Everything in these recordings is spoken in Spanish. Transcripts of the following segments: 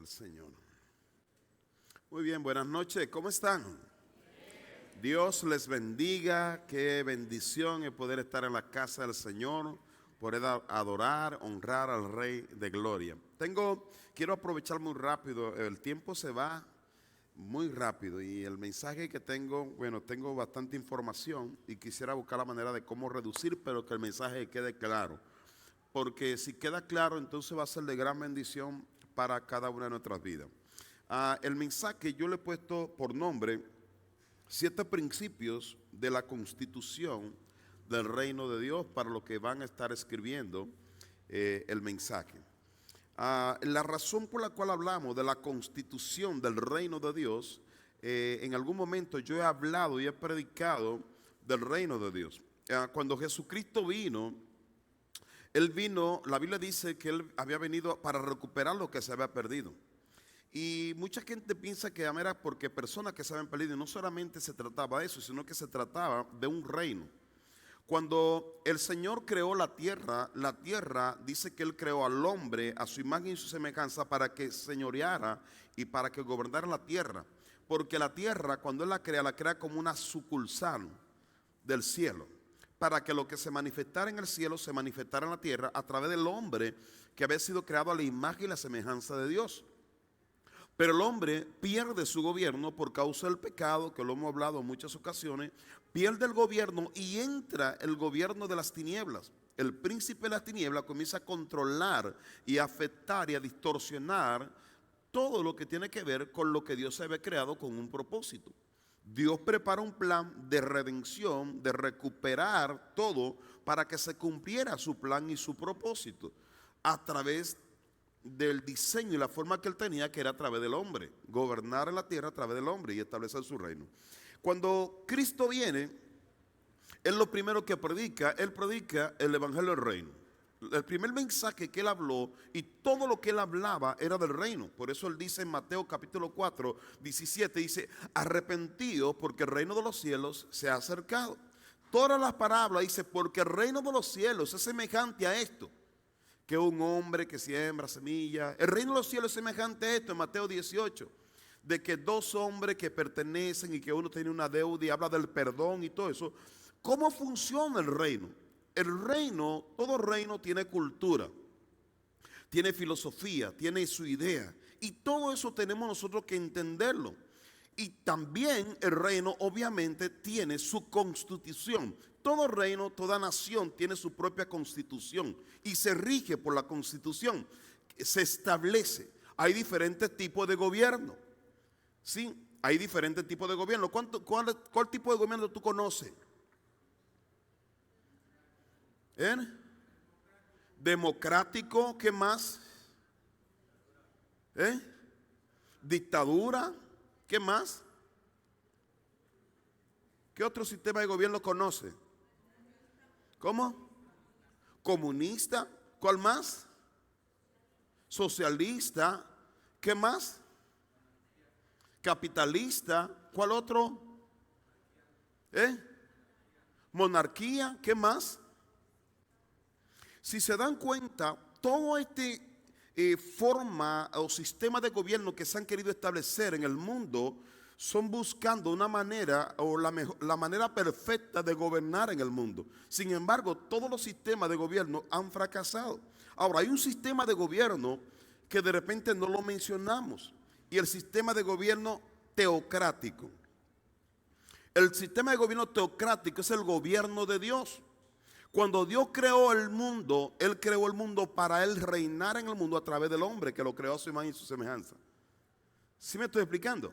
al Señor. Muy bien, buenas noches, ¿cómo están? Dios les bendiga, qué bendición es poder estar en la casa del Señor, poder adorar, honrar al Rey de Gloria. Quiero aprovechar muy rápido, el tiempo se va muy rápido y el mensaje que tengo bastante información y quisiera buscar la manera de cómo reducir, pero que el mensaje quede claro. Porque si queda claro, entonces va a ser de gran bendición para cada una de nuestras vidas. El mensaje yo le he puesto por nombre 7 principios de la constitución del reino de Dios para los que van a estar escribiendo el mensaje. La razón por la cual hablamos de la constitución del reino de Dios, en algún momento yo he hablado y he predicado del reino de Dios. Cuando Jesucristo vino, la Biblia dice que Él había venido para recuperar lo que se había perdido. Y mucha gente piensa que era porque personas que se habían perdido, y no solamente se trataba de eso, sino que se trataba de un reino. Cuando el Señor creó la tierra dice que Él creó al hombre a su imagen y su semejanza para que señoreara y para que gobernara la tierra. Porque la tierra, cuando Él la crea como una sucursal del cielo, para que lo que se manifestara en el cielo se manifestara en la tierra a través del hombre que había sido creado a la imagen y la semejanza de Dios. Pero el hombre pierde su gobierno por causa del pecado, que lo hemos hablado en muchas ocasiones, pierde el gobierno y entra el gobierno de las tinieblas. El príncipe de las tinieblas comienza a controlar y a afectar y a distorsionar todo lo que tiene que ver con lo que Dios había creado con un propósito. Dios prepara un plan de redención, de recuperar todo para que se cumpliera su plan y su propósito a través del diseño y la forma que Él tenía, que era a través del hombre, gobernar en la tierra a través del hombre y establecer su reino. Cuando Cristo viene, Él lo primero que Él predica el evangelio del reino. El primer mensaje que Él habló y todo lo que Él hablaba era del reino. Por eso Él dice en Mateo capítulo 4, 17, dice: arrepentidos porque el reino de los cielos se ha acercado. Todas las parábolas dice: porque el reino de los cielos es semejante a esto, que un hombre que siembra semilla. El reino de los cielos es semejante a esto en Mateo 18, de que 2 hombres que pertenecen y que uno tiene una deuda y habla del perdón y todo eso. ¿Cómo funciona el reino? El reino, todo reino tiene cultura, tiene filosofía, tiene su idea, y todo eso tenemos nosotros que entenderlo. Y también el reino obviamente tiene su constitución. Todo reino, toda nación tiene su propia constitución y se rige por la constitución. Se establece. Hay diferentes tipos de gobierno. Sí, hay diferentes tipos de gobierno. ¿Cuál tipo de gobierno tú conoces? Democrático, ¿qué más? Dictadura, ¿qué más? ¿Qué otro sistema de gobierno conoce? ¿Cómo? Comunista, ¿cuál más? Socialista, ¿qué más? Capitalista, ¿cuál otro? Monarquía, ¿qué más? Si se dan cuenta, todo forma o sistema de gobierno que se han querido establecer en el mundo son buscando una manera o la manera perfecta de gobernar en el mundo. Sin embargo, todos los sistemas de gobierno han fracasado. Ahora, hay un sistema de gobierno que de repente no lo mencionamos, y el sistema de gobierno teocrático. El sistema de gobierno teocrático es el gobierno de Dios. Cuando Dios creó el mundo, Él creó el mundo para Él reinar en el mundo a través del hombre que lo creó a su imagen y su semejanza. ¿Sí me estoy explicando?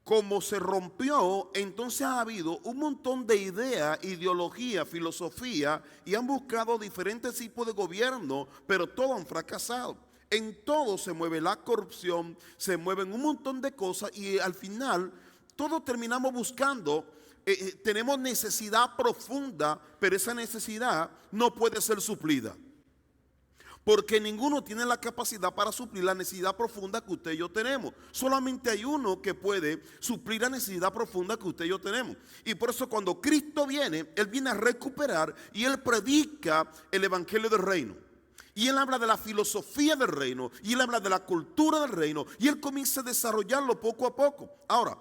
Como se rompió, entonces ha habido un montón de ideas, ideología, filosofía, y han buscado diferentes tipos de gobierno, pero todos han fracasado. En todo se mueve la corrupción, se mueven un montón de cosas, y al final todos terminamos buscando. Tenemos necesidad profunda, pero esa necesidad no puede ser suplida, porque ninguno tiene la capacidad para suplir la necesidad profunda que usted y yo tenemos. Solamente hay uno que puede suplir la necesidad profunda que usted y yo tenemos. Y por eso cuando Cristo viene, Él viene a recuperar y Él predica el evangelio del reino. Y él habla de la filosofía del reino, y él habla de la cultura del reino, y él comienza a desarrollarlo poco a poco. Ahora,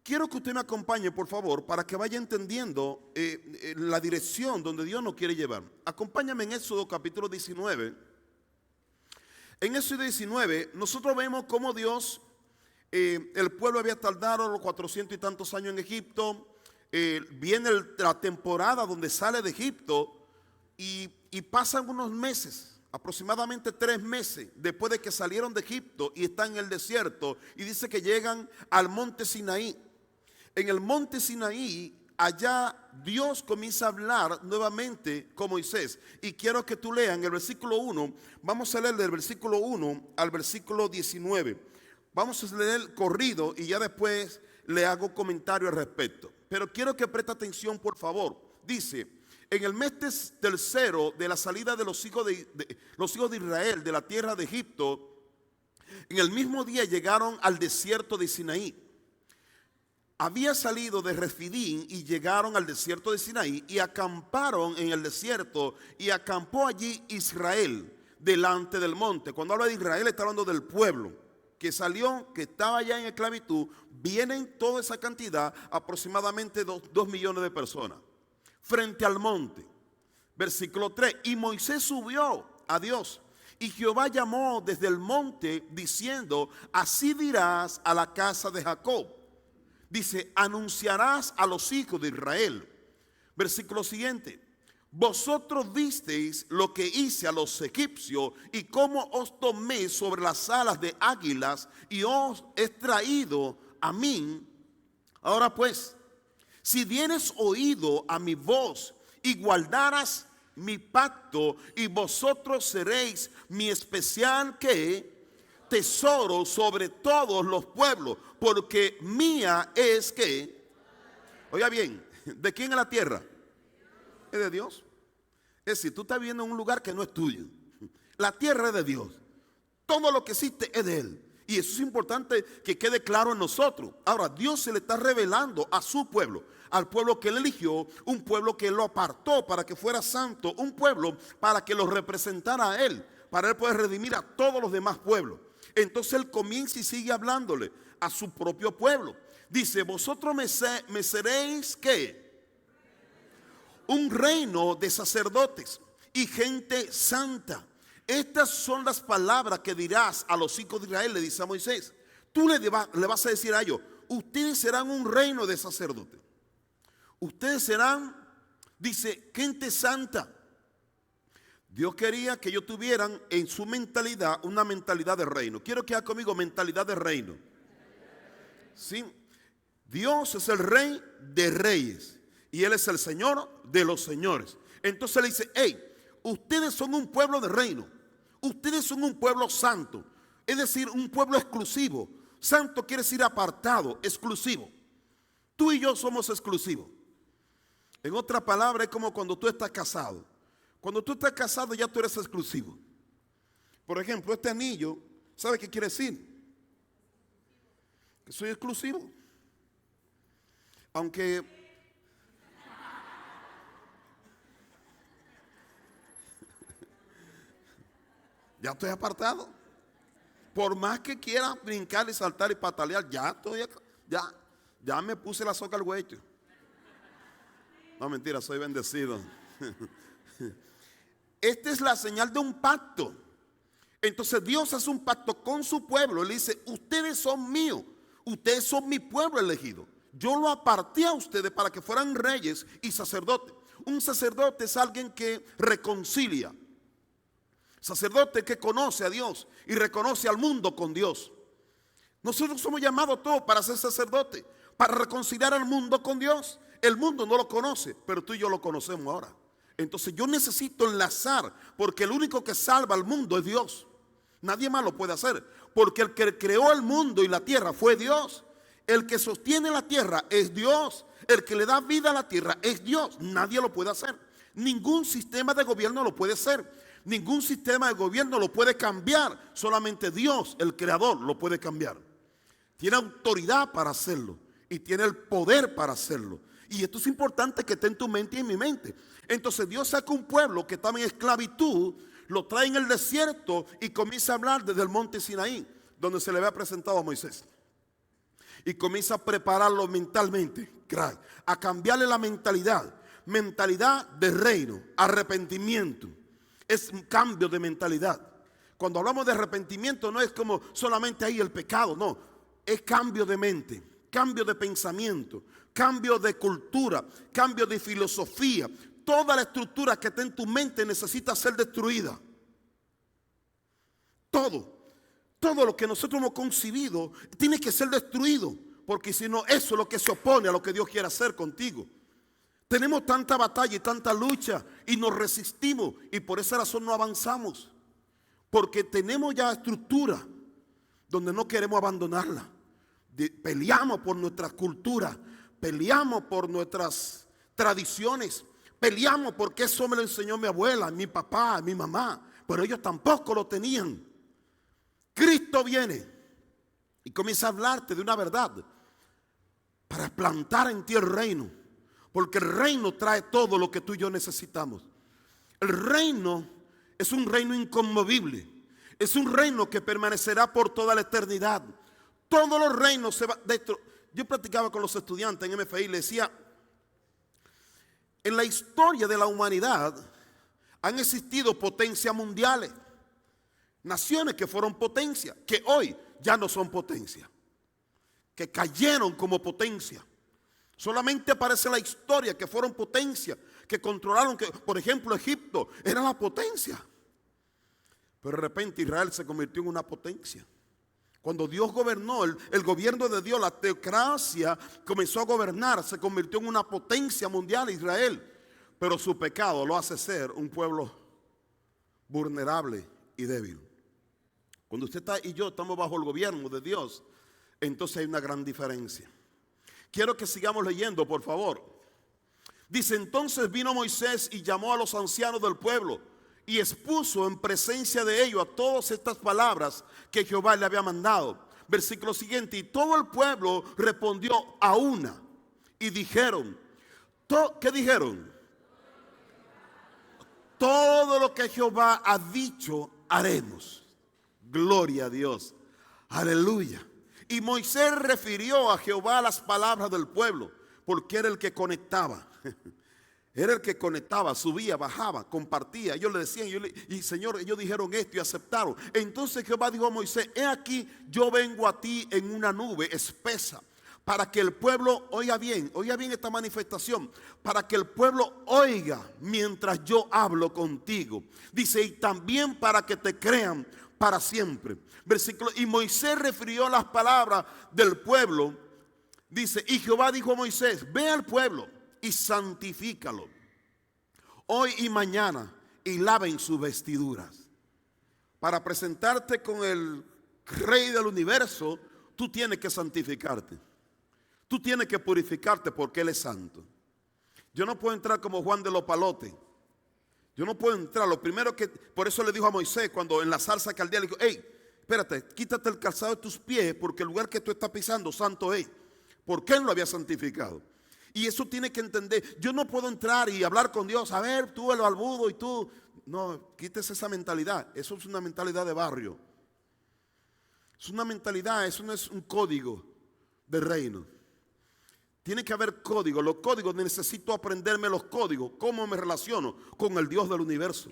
quiero que usted me acompañe, por favor, para que vaya entendiendo la dirección donde Dios nos quiere llevar. Acompáñame en Éxodo capítulo 19. En Éxodo 19, nosotros vemos cómo Dios, el pueblo había tardado los 400 y tantos años en Egipto. Viene la temporada donde sale de Egipto y pasan unos meses, aproximadamente 3 meses después de que salieron de Egipto y están en el desierto, y dice que llegan al monte Sinaí. En el monte Sinaí, allá Dios comienza a hablar nuevamente con Moisés. Y quiero que tú leas en el versículo 1, vamos a leer del versículo 1 al versículo 19. Vamos a leer el corrido y ya después le hago comentario al respecto. Pero quiero que preste atención, por favor. Dice: en el mes tercero de la salida de los hijos de Israel de la tierra de Egipto, en el mismo día llegaron al desierto de Sinaí. Había salido de Refidín y llegaron al desierto de Sinaí y acamparon en el desierto, y acampó allí Israel delante del monte. Cuando habla de Israel está hablando del pueblo que salió, que estaba ya en esclavitud. Vienen toda esa cantidad, aproximadamente 2 millones de personas, frente al monte. Versículo 3, y Moisés subió a Dios, y Jehová llamó desde el monte diciendo: así dirás a la casa de Jacob. Dice: anunciarás a los hijos de Israel. Versículo siguiente: vosotros visteis lo que hice a los egipcios y cómo os tomé sobre las alas de águilas y os he traído a mí. Ahora pues, si dieres oído a mi voz y guardaras mi pacto, y vosotros seréis mi especial tesoro sobre todos los pueblos, porque mía es oiga bien, ¿de quién es la tierra? Es de Dios. Es decir, tú estás viviendo en un lugar que no es tuyo. La tierra es de Dios. Todo lo que existe es de Él. Y eso es importante que quede claro en nosotros. Ahora, Dios se le está revelando a su pueblo, al pueblo que Él eligió, un pueblo que Él lo apartó para que fuera santo, un pueblo para que lo representara a Él, para Él poder redimir a todos los demás pueblos. Entonces Él comienza y sigue hablándole a su propio pueblo. Dice: vosotros me seréis un reino de sacerdotes y gente santa. Estas son las palabras que dirás a los hijos de Israel, le dice a Moisés. Tú le vas a decir a ellos: ustedes serán un reino de sacerdotes. Ustedes serán, dice, gente santa. Dios quería que ellos tuvieran en su mentalidad una mentalidad de reino. Quiero que haga conmigo: mentalidad de reino. ¿Sí? Dios es el rey de reyes y Él es el Señor de los señores. Entonces le dice: hey, ustedes son un pueblo de reino. Ustedes son un pueblo santo. Es decir, un pueblo exclusivo. Santo quiere decir apartado, exclusivo. Tú y yo somos exclusivos. En otra palabra, es como cuando tú estás casado. Cuando tú estás casado ya tú eres exclusivo. Por ejemplo, este anillo, ¿sabe qué quiere decir? Que soy exclusivo. Aunque ya estoy apartado. Por más que quiera brincar y saltar y patalear, ya me puse la soga al huecho. No, mentira, soy bendecido. Esta es la señal de un pacto. Entonces Dios hace un pacto con su pueblo. Él dice: ustedes son míos, ustedes son mi pueblo elegido. Yo lo aparté a ustedes para que fueran reyes y sacerdotes. Un sacerdote es alguien que reconcilia. Sacerdote que conoce a Dios y reconoce al mundo con Dios. Nosotros somos llamados todos para ser sacerdotes, para reconciliar al mundo con Dios. El mundo no lo conoce, pero tú y yo lo conocemos ahora. Entonces yo necesito enlazar, porque el único que salva al mundo es Dios. Nadie más lo puede hacer, porque el que creó el mundo y la tierra fue Dios. El que sostiene la tierra es Dios. El que le da vida a la tierra es Dios. Nadie lo puede hacer. Ningún sistema de gobierno lo puede hacer. Ningún sistema de gobierno lo puede cambiar. Solamente Dios, el creador, lo puede cambiar. Tiene autoridad para hacerlo y tiene el poder para hacerlo. Y esto es importante que esté en tu mente y en mi mente. Entonces Dios saca un pueblo que estaba en esclavitud, lo trae en el desierto y comienza a hablar desde el monte Sinaí, donde se le había presentado a Moisés. Y comienza a prepararlo mentalmente, a cambiarle la mentalidad de reino, arrepentimiento. Es un cambio de mentalidad. Cuando hablamos de arrepentimiento no es como solamente ahí el pecado, no. Es cambio de mente, cambio de pensamiento, cambio de cultura, cambio de filosofía. Toda la estructura que está en tu mente necesita ser destruida. Todo lo que nosotros hemos concebido tiene que ser destruido, porque si no, eso es lo que se opone a lo que Dios quiere hacer contigo. Tenemos tanta batalla y tanta lucha y nos resistimos, y por esa razón no avanzamos, porque tenemos ya estructura donde no queremos abandonarla. Peleamos por nuestra cultura, peleamos por nuestras tradiciones, peleamos porque eso me lo enseñó mi abuela, mi papá, mi mamá, pero ellos tampoco lo tenían. Cristo viene y comienza a hablarte de una verdad para plantar en ti el reino, porque el reino trae todo lo que tú y yo necesitamos. El reino es un reino inconmovible, es un reino que permanecerá por toda la eternidad. Todos los reinos se van. Yo practicaba con los estudiantes en MFI y le decía: en la historia de la humanidad han existido potencias mundiales, naciones que fueron potencia, que hoy ya no son potencia, que cayeron como potencia. Solamente aparece la historia que fueron potencia, que controlaron, que por ejemplo Egipto era la potencia, pero de repente Israel se convirtió en una potencia. Cuando Dios gobernó, el gobierno de Dios, la teocracia comenzó a gobernar, se convirtió en una potencia mundial Israel, pero su pecado lo hace ser un pueblo vulnerable y débil. Cuando usted y yo estamos bajo el gobierno de Dios, entonces hay una gran diferencia. Quiero que sigamos leyendo, por favor. Dice: entonces vino Moisés y llamó a los ancianos del pueblo y expuso en presencia de ellos a todas estas palabras que Jehová le había mandado. Versículo siguiente: y todo el pueblo respondió a una y dijeron, ¿qué dijeron? Todo lo que Jehová ha dicho haremos. Gloria a Dios, aleluya. Y Moisés refirió a Jehová las palabras del pueblo, porque era el que conectaba. Era el que conectaba, subía, bajaba, compartía. Ellos le decían, y Señor, ellos dijeron esto y aceptaron. Entonces Jehová dijo a Moisés: he aquí, yo vengo a ti en una nube espesa, para que el pueblo oiga bien esta manifestación, para que el pueblo oiga mientras yo hablo contigo. Dice: y también para que te crean para siempre. Versículo: y Moisés refirió las palabras del pueblo. Dice: y Jehová dijo a Moisés: ve al pueblo y santifícalo hoy y mañana, y laven sus vestiduras. Para presentarte con el Rey del universo, tú tienes que santificarte. Tú tienes que purificarte, porque Él es santo. Yo no puedo entrar como Juan de los Palotes. Yo no puedo entrar. Lo primero que, por eso le dijo a Moisés, cuando en la zarza caldea le dijo: hey, espérate, quítate el calzado de tus pies, porque el lugar que tú estás pisando santo es. Porque Él lo había santificado. Y eso tiene que entender. Yo no puedo entrar y hablar con Dios: a ver, tú el barbudo y tú. No, quítese esa mentalidad. Eso es una mentalidad de barrio. Es una mentalidad, eso no es un código de reino. Tiene que haber código. Los códigos, necesito aprenderme los códigos. ¿Cómo me relaciono con el Dios del universo?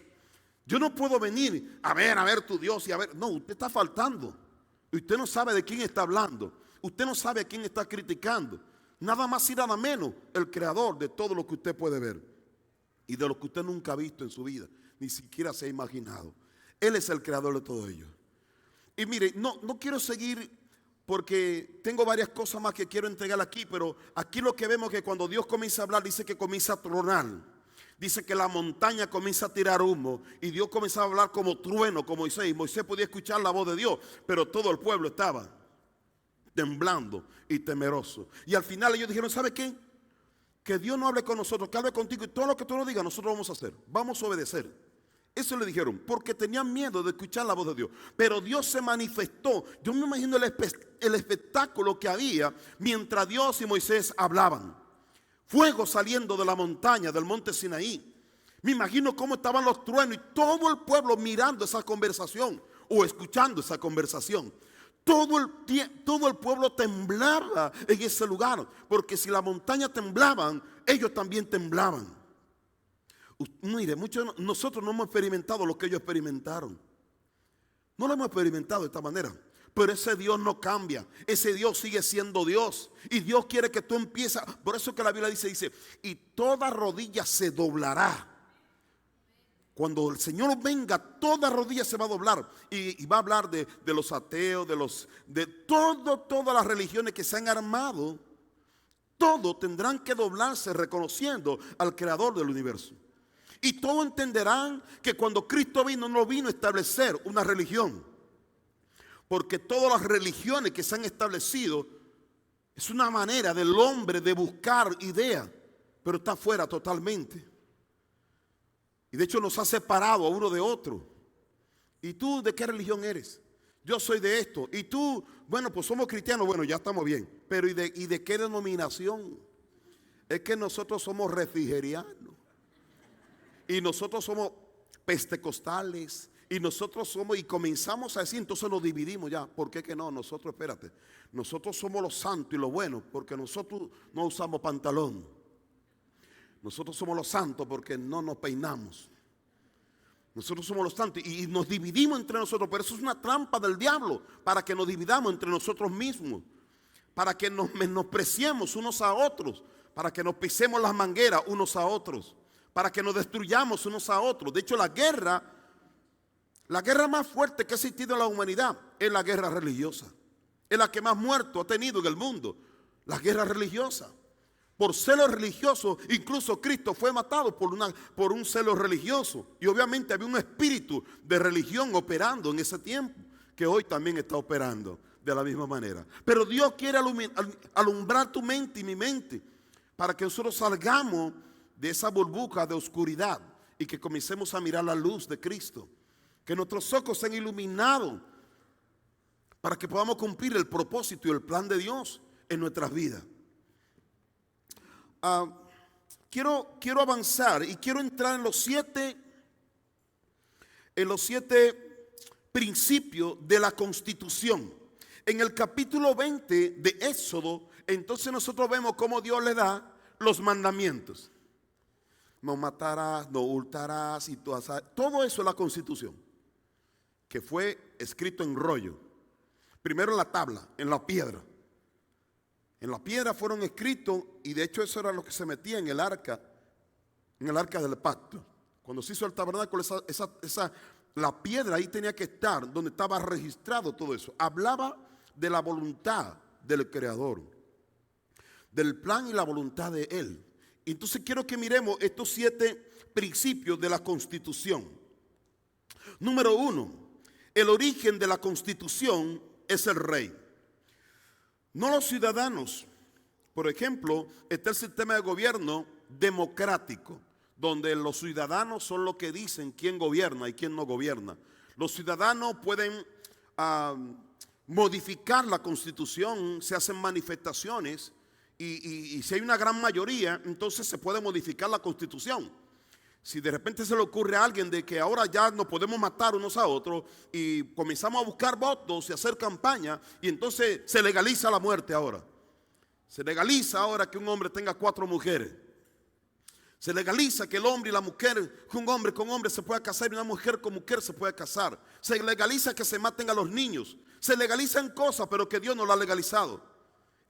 Yo no puedo venir a ver tu Dios y a ver. No, usted está faltando. Usted no sabe de quién está hablando. Usted no sabe a quién está criticando. Nada más y nada menos el creador de todo lo que usted puede ver y de lo que usted nunca ha visto en su vida, ni siquiera se ha imaginado. Él es el creador de todo ello. Y mire, no quiero seguir, porque tengo varias cosas más que quiero entregar aquí, pero aquí lo que vemos es que cuando Dios comienza a hablar, dice que comienza a tronar. Dice que la montaña comienza a tirar humo y Dios comienza a hablar como trueno, como Moisés. Y Moisés podía escuchar la voz de Dios, pero todo el pueblo estaba temblando y temeroso. Y al final ellos dijeron: ¿sabe qué? Que Dios no hable con nosotros, que hable contigo, y todo lo que tú nos digas nosotros vamos a hacer, vamos a obedecer. Eso le dijeron, porque tenían miedo de escuchar la voz de Dios. Pero Dios se manifestó. Yo me imagino el espectáculo que había mientras Dios y Moisés hablaban. fuego saliendo de la montaña, del monte Sinaí. Me imagino cómo estaban los truenos y todo el pueblo mirando esa conversación o escuchando esa conversación. Todo el pueblo temblaba en ese lugar, porque si la montaña temblaban, ellos también temblaban. Mire, nosotros no hemos experimentado lo que ellos experimentaron. No lo hemos experimentado de esta manera. Pero ese Dios no cambia. Ese Dios sigue siendo Dios. Y Dios quiere que tú empieces. Por eso que la Biblia dice, y toda rodilla se doblará. Cuando el Señor venga, toda rodilla se va a doblar. Y va a hablar de los ateos, de todas las religiones que se han armado. Todos tendrán que doblarse reconociendo al Creador del universo. Y todos entenderán que cuando Cristo vino, no vino a establecer una religión. Porque todas las religiones que se han establecido es una manera del hombre de buscar ideas, pero está fuera totalmente. Y de hecho nos ha separado a uno de otro. ¿Y tú de qué religión eres? Yo soy de esto. Y tú, bueno, pues somos cristianos, bueno, ya estamos bien. Pero ¿y de qué denominación? Es que nosotros somos refrigerianos. Y nosotros somos pentecostales. Y nosotros somos, y comenzamos a decir, entonces nos dividimos ya. ¿Por qué que no? Nosotros, espérate, nosotros somos los santos y los buenos, porque nosotros no usamos pantalón. Nosotros somos los santos porque no nos peinamos. Nosotros somos los santos y nos dividimos entre nosotros. Pero eso es una trampa del diablo, para que nos dividamos entre nosotros mismos, para que nos menospreciemos unos a otros, para que nos pisemos las mangueras unos a otros, para que nos destruyamos unos a otros. De hecho, la guerra más fuerte que ha existido en la humanidad es la guerra religiosa. Es la que más muertos ha tenido en el mundo, la guerra religiosa. Por celo religioso, incluso Cristo fue matado por un celo religioso. Y obviamente había un espíritu de religión operando en ese tiempo, que hoy también está operando de la misma manera. Pero Dios quiere alumbrar tu mente y mi mente, para que nosotros salgamos de esa burbuja de oscuridad y que comencemos a mirar la luz de Cristo. Que nuestros ojos sean iluminados para que podamos cumplir el propósito y el plan de Dios en nuestras vidas. Quiero avanzar y quiero entrar en los siete principios de la Constitución. En el capítulo 20 de Éxodo, entonces nosotros vemos cómo Dios le da los mandamientos. No matarás, no hurtarás, y todo eso es la Constitución, que fue escrito en rollo. Primero en la tabla, en la piedra. En la piedra fueron escritos, y de hecho eso era lo que se metía en el arca del pacto. Cuando se hizo el tabernáculo, la piedra ahí tenía que estar, donde estaba registrado todo eso. Hablaba de la voluntad del Creador, del plan y la voluntad de Él. Entonces quiero que miremos estos 7 principios de la Constitución. Número 1, el origen de la Constitución es el rey, no los ciudadanos. Por ejemplo, está el sistema de gobierno democrático, donde los ciudadanos son los que dicen quién gobierna y quién no gobierna. Los ciudadanos pueden modificar la Constitución, se hacen manifestaciones y si hay una gran mayoría, entonces se puede modificar la Constitución. Si de repente se le ocurre a alguien de que ahora ya nos podemos matar unos a otros y comenzamos a buscar votos y hacer campaña, y entonces se legaliza la muerte ahora. Se legaliza ahora que un hombre tenga 4 mujeres. Se legaliza que el hombre y la mujer, que un hombre con hombre se pueda casar y una mujer con mujer se pueda casar. Se legaliza que se maten a los niños. Se legalizan cosas, pero que Dios no lo ha legalizado.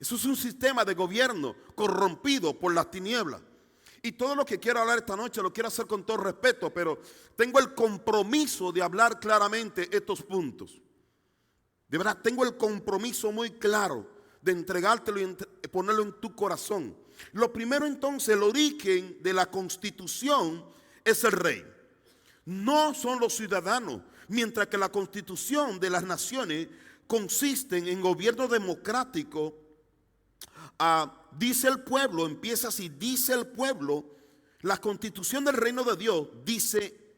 Eso es un sistema de gobierno corrompido por las tinieblas. Y todo lo que quiero hablar esta noche lo quiero hacer con todo respeto, pero tengo el compromiso de hablar claramente estos puntos. De verdad, tengo el compromiso muy claro de entregártelo y ponerlo en tu corazón. Lo primero entonces, el origen de la Constitución es el rey. No son los ciudadanos, mientras que la Constitución de las naciones consiste en gobierno democrático. Dice el pueblo, empieza así, dice el pueblo, la Constitución del reino de Dios dice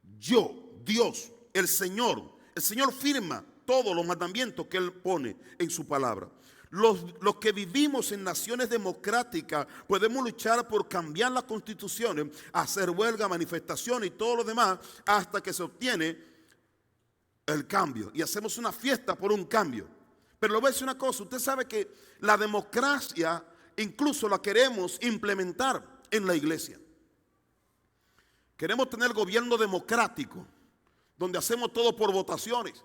Dios, el Señor firma todos los mandamientos que Él pone en su palabra. Los que vivimos en naciones democráticas podemos luchar por cambiar las constituciones, hacer huelga, manifestaciones y todo lo demás hasta que se obtiene el cambio. Y hacemos una fiesta por un cambio. Pero le voy a decir una cosa, usted sabe que la democracia incluso la queremos implementar en la iglesia. Queremos tener gobierno democrático, donde hacemos todo por votaciones.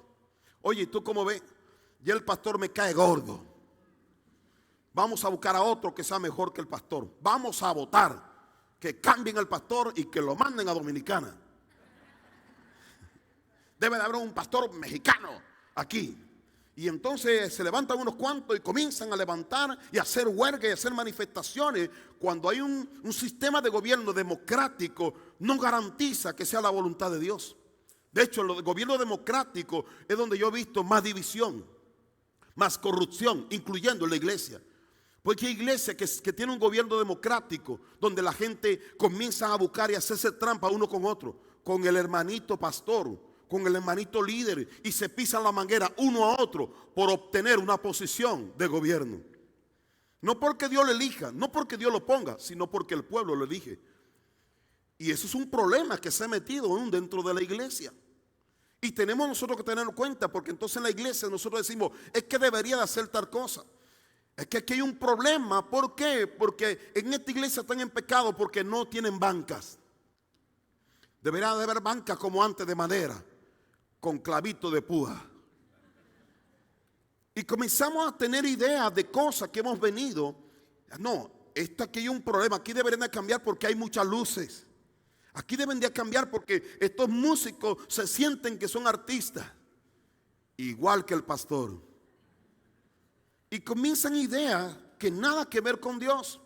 Oye, ¿y tú cómo ves? Ya el pastor me cae gordo. Vamos a buscar a otro que sea mejor que el pastor. Vamos a votar, que cambien al pastor y que lo manden a Dominicana. Debe de haber un pastor mexicano aquí. Y entonces se levantan unos cuantos y comienzan a levantar y a hacer huelga y a hacer manifestaciones. Cuando hay un sistema de gobierno democrático, no garantiza que sea la voluntad de Dios. De hecho, el gobierno democrático es donde yo he visto más división, más corrupción, incluyendo en la iglesia. Porque hay iglesias que tienen un gobierno democrático, donde la gente comienza a buscar y a hacerse trampa uno con otro, con el hermanito pastor, con el hermanito líder, y se pisan la manguera uno a otro por obtener una posición de gobierno. No porque Dios lo elija, no porque Dios lo ponga, sino porque el pueblo lo elige. Y eso es un problema que se ha metido aún dentro de la iglesia. Y tenemos nosotros que tenerlo en cuenta, porque entonces en la iglesia nosotros decimos, es que debería de hacer tal cosa. Es que aquí hay un problema. ¿Por qué? Porque en esta iglesia están en pecado porque no tienen bancas. Debería de haber bancas como antes de madera, con clavito de púa. Y comenzamos a tener ideas de cosas que hemos venido. No, aquí hay un problema. Aquí deberían de cambiar porque hay muchas luces. Aquí deben de cambiar porque estos músicos se sienten que son artistas, igual que el pastor. Y comienzan ideas que nada que ver con Dios.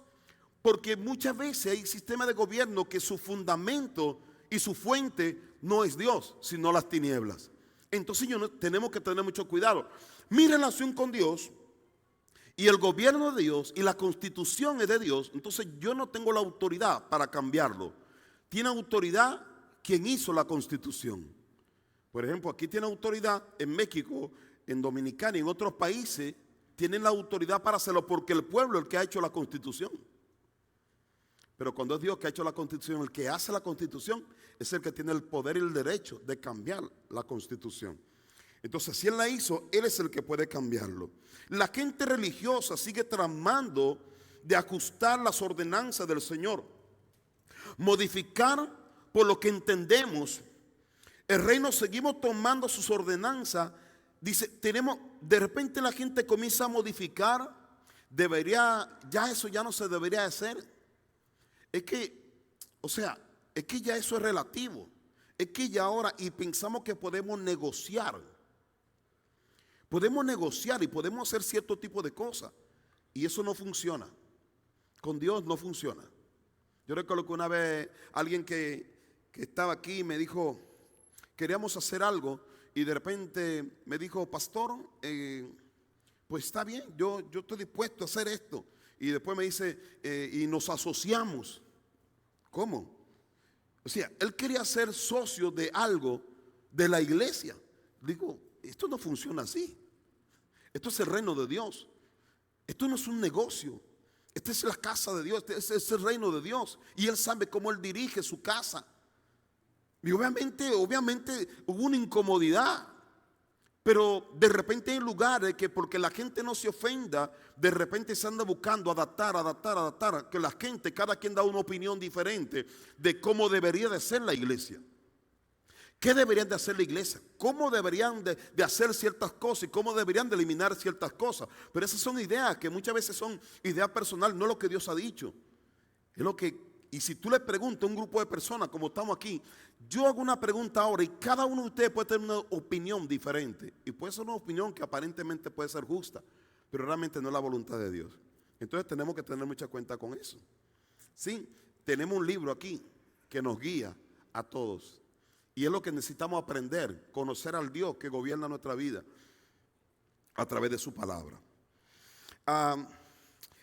Porque muchas veces hay sistemas de gobierno que su fundamento y su fuente no es Dios, sino las tinieblas. Entonces tenemos que tener mucho cuidado. Mi relación con Dios y el gobierno de Dios y la constitución es de Dios. Entonces yo no tengo la autoridad para cambiarlo. Tiene autoridad quien hizo la constitución. Por ejemplo, aquí tiene autoridad en México, en Dominicana y en otros países. Tienen la autoridad para hacerlo porque el pueblo es el que ha hecho la constitución. Pero cuando es Dios que ha hecho la constitución, el que hace la constitución es el que tiene el poder y el derecho de cambiar la constitución. Entonces, si Él la hizo, Él es el que puede cambiarlo. La gente religiosa sigue tramando de ajustar las ordenanzas del Señor, modificar por lo que entendemos. El reino seguimos tomando sus ordenanzas. Dice, de repente la gente comienza a modificar, ya eso ya no se debería hacer. Es que ya eso es relativo. Es que ya ahora, y pensamos que podemos negociar. Podemos negociar y podemos hacer cierto tipo de cosas. Y eso no funciona. Con Dios no funciona. Yo recuerdo que una vez alguien que estaba aquí me dijo, queríamos hacer algo. Y de repente me dijo, pastor, pues está bien, yo estoy dispuesto a hacer esto. Y después me dice, y nos asociamos. ¿Cómo? O sea, él quería ser socio de algo de la iglesia. Digo, esto no funciona así. Esto es el reino de Dios. Esto no es un negocio. Esta es la casa de Dios, este es el reino de Dios. Y él sabe cómo él dirige su casa. Y obviamente hubo una incomodidad. Pero de repente hay lugares que porque la gente no se ofenda, de repente se anda buscando adaptar, que la gente, cada quien da una opinión diferente de cómo debería de ser la iglesia. ¿Qué deberían de hacer la iglesia? ¿Cómo deberían de hacer ciertas cosas y cómo deberían de eliminar ciertas cosas? Pero esas son ideas que muchas veces son ideas personales, no es lo que Dios ha dicho. Es lo que, y si tú le preguntas a un grupo de personas como estamos aquí, yo hago una pregunta ahora y cada uno de ustedes puede tener una opinión diferente. Y puede ser una opinión que aparentemente puede ser justa, pero realmente no es la voluntad de Dios. Entonces tenemos que tener mucha cuenta con eso. Sí, tenemos un libro aquí que nos guía a todos. Y es lo que necesitamos aprender, conocer al Dios que gobierna nuestra vida a través de su palabra.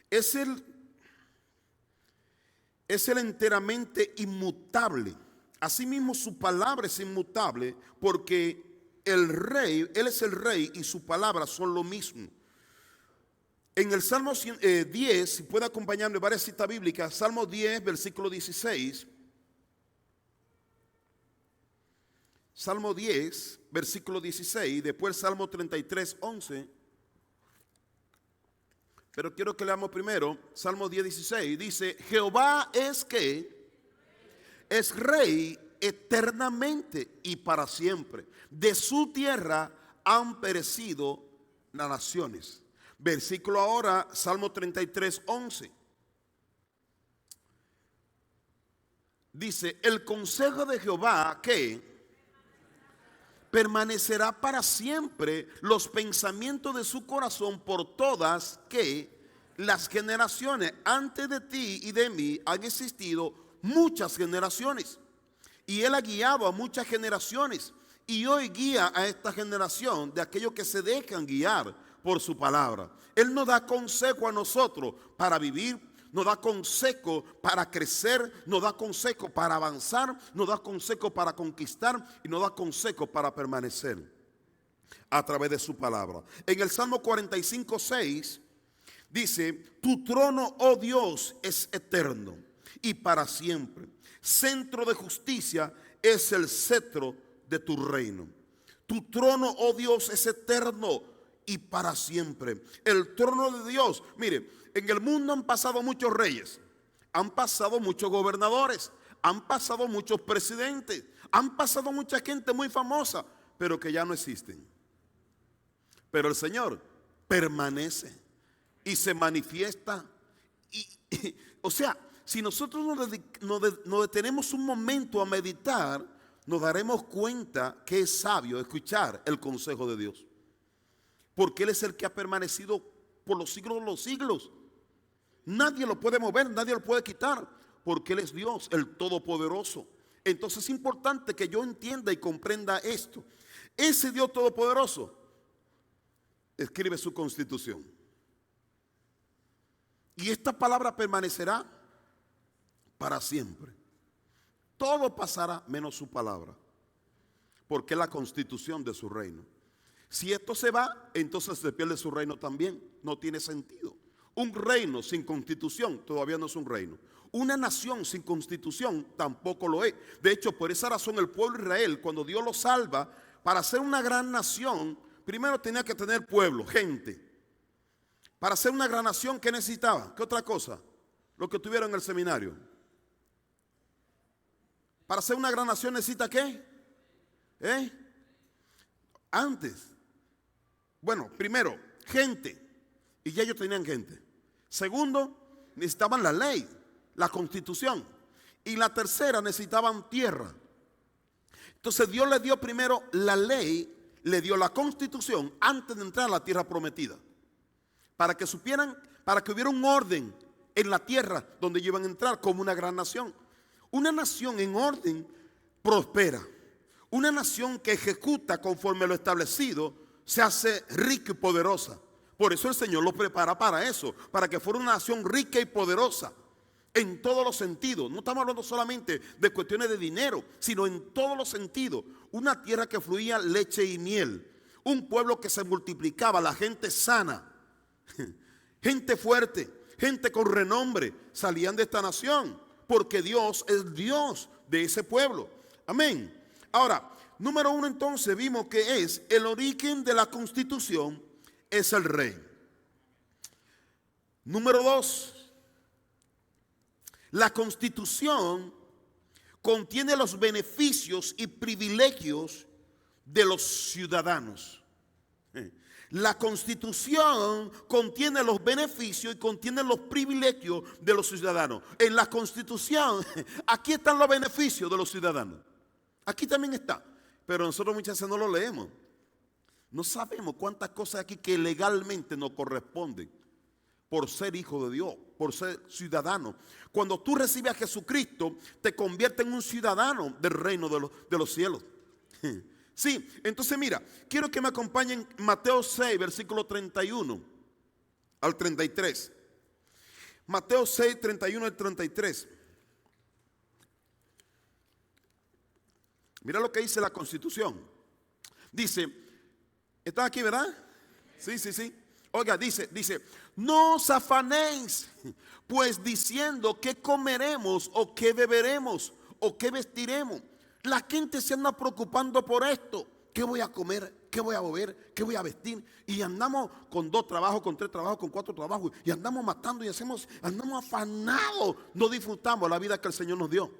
Es el enteramente inmutable. Asimismo su palabra es inmutable porque el rey, él es el rey y su palabra son lo mismo. En el Salmo 10, si puede acompañarme, varias citas bíblicas. Salmo 10, versículo 16. Salmo 10, versículo 16. Después Salmo 33, 11. Pero quiero que leamos primero Salmo 10, 16. Dice: Jehová es que es rey eternamente y para siempre. De su tierra han perecido las naciones. Versículo ahora, Salmo 33, 11. Dice: el consejo de Jehová que permanecerá para siempre, los pensamientos de su corazón por todas que las generaciones antes de ti y de mí han existido muchas generaciones. Y él ha guiado a muchas generaciones y hoy guía a esta generación de aquellos que se dejan guiar por su palabra. Él nos da consejo a nosotros para vivir, nos da consejo para crecer, nos da consejo para avanzar, nos da consejo para conquistar y nos da consejo para permanecer a través de su palabra. En el Salmo 45, 6 dice: tu trono, oh Dios, es eterno y para siempre. Centro de justicia es el cetro de tu reino. Tu trono, oh Dios, es eterno y para siempre. El trono de Dios. Mire, en el mundo han pasado muchos reyes, han pasado muchos gobernadores, han pasado muchos presidentes, han pasado mucha gente muy famosa, pero que ya no existen. Pero el Señor permanece y se manifiesta. O sea, si nosotros nos detenemos un momento a meditar, nos daremos cuenta que es sabio escuchar el consejo de Dios. Porque Él es el que ha permanecido por los siglos de los siglos. Nadie lo puede mover, nadie lo puede quitar, porque Él es Dios, el Todopoderoso. Entonces es importante que yo entienda y comprenda esto. Ese Dios Todopoderoso escribe su constitución. Y esta palabra permanecerá para siempre. Todo pasará menos su palabra, porque es la constitución de su reino. Si esto se va, entonces se pierde su reino también. No tiene sentido. Un reino sin constitución todavía no es un reino. Una nación sin constitución tampoco lo es. De hecho, por esa razón el pueblo de Israel, cuando Dios lo salva, para ser una gran nación, primero tenía que tener pueblo, gente. Para ser una gran nación, ¿qué necesitaba? ¿Qué otra cosa? Lo que tuvieron en el seminario. Para ser una gran nación necesita ¿qué? Antes. Bueno, primero, gente. Y ya ellos tenían gente. Segundo, necesitaban la ley, la constitución. Y la tercera, necesitaban tierra. Entonces Dios le dio primero la ley, le dio la constitución antes de entrar a la tierra prometida. Para que supieran, para que hubiera un orden en la tierra donde iban a entrar como una gran nación. Una nación en orden prospera. Una nación que ejecuta conforme lo establecido se hace rica y poderosa. Por eso el Señor lo prepara para eso, para que fuera una nación rica y poderosa en todos los sentidos. No estamos hablando solamente de cuestiones de dinero, sino en todos los sentidos. Una tierra que fluía leche y miel, un pueblo que se multiplicaba, la gente sana, gente fuerte, gente con renombre, salían de esta nación, porque Dios es Dios de ese pueblo. Amén. Ahora, número uno, entonces vimos que es el origen de la constitución, es el rey. Número dos, la constitución contiene los beneficios y privilegios de los ciudadanos. La constitución contiene los beneficios y contiene los privilegios de los ciudadanos. En la constitución, aquí están los beneficios de los ciudadanos. Aquí también está. Pero nosotros muchas veces no lo leemos. No sabemos cuántas cosas aquí que legalmente nos corresponden por ser hijo de Dios, por ser ciudadano. Cuando tú recibes a Jesucristo, te convierte en un ciudadano del reino de los cielos. Sí, entonces mira, quiero que me acompañen Mateo 6, versículo 31 al 33. Mateo 6, 31 al 33. Mira lo que dice la Constitución. Dice, ¿están aquí, verdad? Sí. Oiga, dice, no os afanéis, pues diciendo qué comeremos o qué beberemos o qué vestiremos. La gente se anda preocupando por esto. ¿Qué voy a comer? ¿Qué voy a beber? ¿Qué voy a vestir? Y andamos con 2 trabajos, con 3 trabajos, con 4 trabajos. Y andamos matando y andamos afanados. No disfrutamos la vida que el Señor nos dio.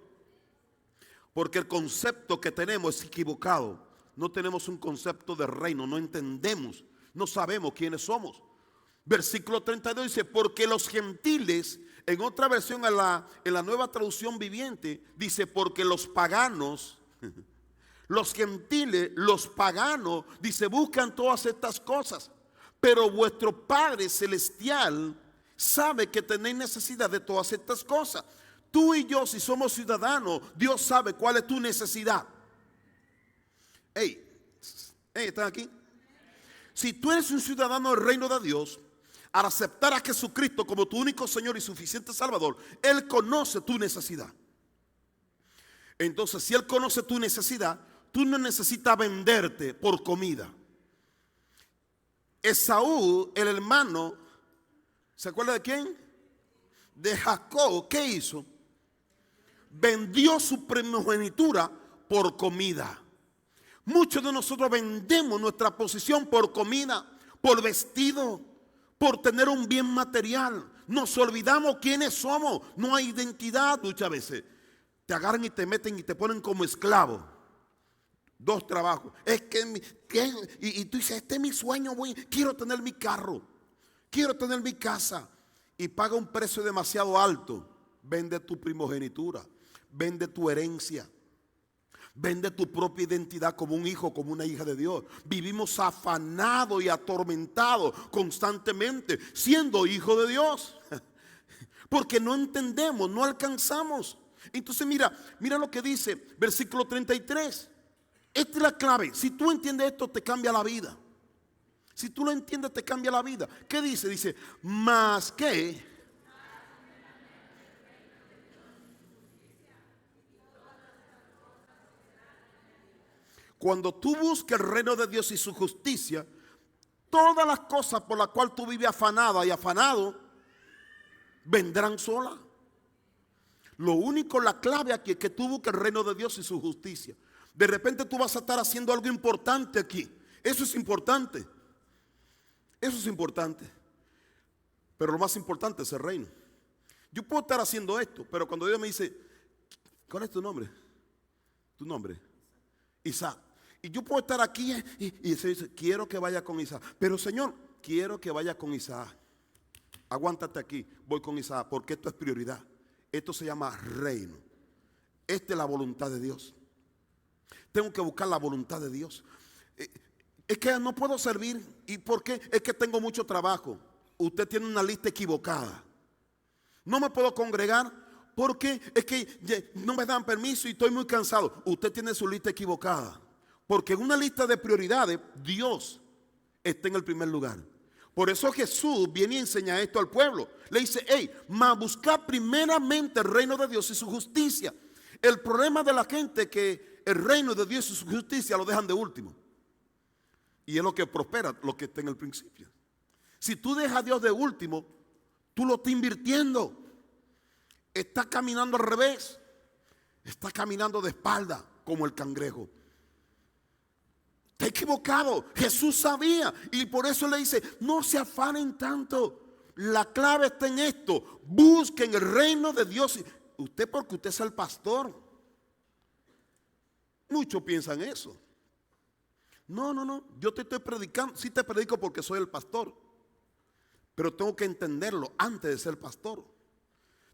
Porque el concepto que tenemos es equivocado. No tenemos un concepto de reino, no entendemos, no sabemos quiénes somos. Versículo 32 dice, porque los gentiles, en otra versión en la nueva traducción viviente, dice, porque los paganos, los gentiles, los paganos, dice, buscan todas estas cosas. Pero vuestro Padre Celestial sabe que tenéis necesidad de todas estas cosas. Tú y yo, si somos ciudadanos, Dios sabe cuál es tu necesidad. ¿Están aquí? Si tú eres un ciudadano del reino de Dios, al aceptar a Jesucristo como tu único Señor y suficiente Salvador, Él conoce tu necesidad. Entonces, si Él conoce tu necesidad, tú no necesitas venderte por comida. Esaú, el hermano, ¿se acuerda de quién? De Jacob. ¿Qué hizo? Vendió su primogenitura por comida. Muchos de nosotros vendemos nuestra posición por comida, por vestido, por tener un bien material. Nos olvidamos quiénes somos. No hay identidad muchas veces. Te agarran y te meten y te ponen como esclavo. 2 trabajos. Es que y tú dices, este es mi sueño, quiero tener mi carro, quiero tener mi casa. Y paga un precio demasiado alto. Vende tu primogenitura, vende tu herencia, vende tu propia identidad como un hijo, como una hija de Dios. Vivimos afanados y atormentados constantemente siendo hijos de Dios. Porque no entendemos, no alcanzamos. Entonces mira lo que dice versículo 33. Esta es la clave. Si tú entiendes esto, te cambia la vida. Si tú lo entiendes, te cambia la vida. ¿Qué dice? Dice, más que cuando tú busques el reino de Dios y su justicia, todas las cosas por las cuales tú vives afanada y afanado, vendrán solas. Lo único, la clave aquí es que tú busques el reino de Dios y su justicia. De repente tú vas a estar haciendo algo importante aquí. Eso es importante. Eso es importante. Pero lo más importante es el reino. Yo puedo estar haciendo esto, pero cuando Dios me dice, ¿cuál es tu nombre? Tu nombre, Isaac. Y yo puedo estar aquí y se dice, quiero que vaya con Isaac. Pero Señor, quiero que vaya con Isaac. Aguántate aquí, voy con Isaac, porque esto es prioridad. Esto se llama reino. Esta es la voluntad de Dios. Tengo que buscar la voluntad de Dios. Es que no puedo servir. ¿Y por qué? Es que tengo mucho trabajo. Usted tiene una lista equivocada. No me puedo congregar porque es que no me dan permiso y estoy muy cansado. Usted tiene su lista equivocada. Porque en una lista de prioridades, Dios está en el primer lugar. Por eso Jesús viene y enseña esto al pueblo. Le dice, mas buscad primeramente el reino de Dios y su justicia. El problema de la gente es que el reino de Dios y su justicia lo dejan de último. Y es lo que prospera, lo que está en el principio. Si tú dejas a Dios de último, tú lo estás invirtiendo. Estás caminando al revés. Estás caminando de espalda como el cangrejo. Está equivocado. Jesús sabía y por eso le dice, no se afanen tanto. La clave está en esto. Busquen el reino de Dios. Usted porque usted es el pastor. Muchos piensan eso. No. Yo te estoy predicando. Sí te predico porque soy el pastor. Pero tengo que entenderlo antes de ser pastor.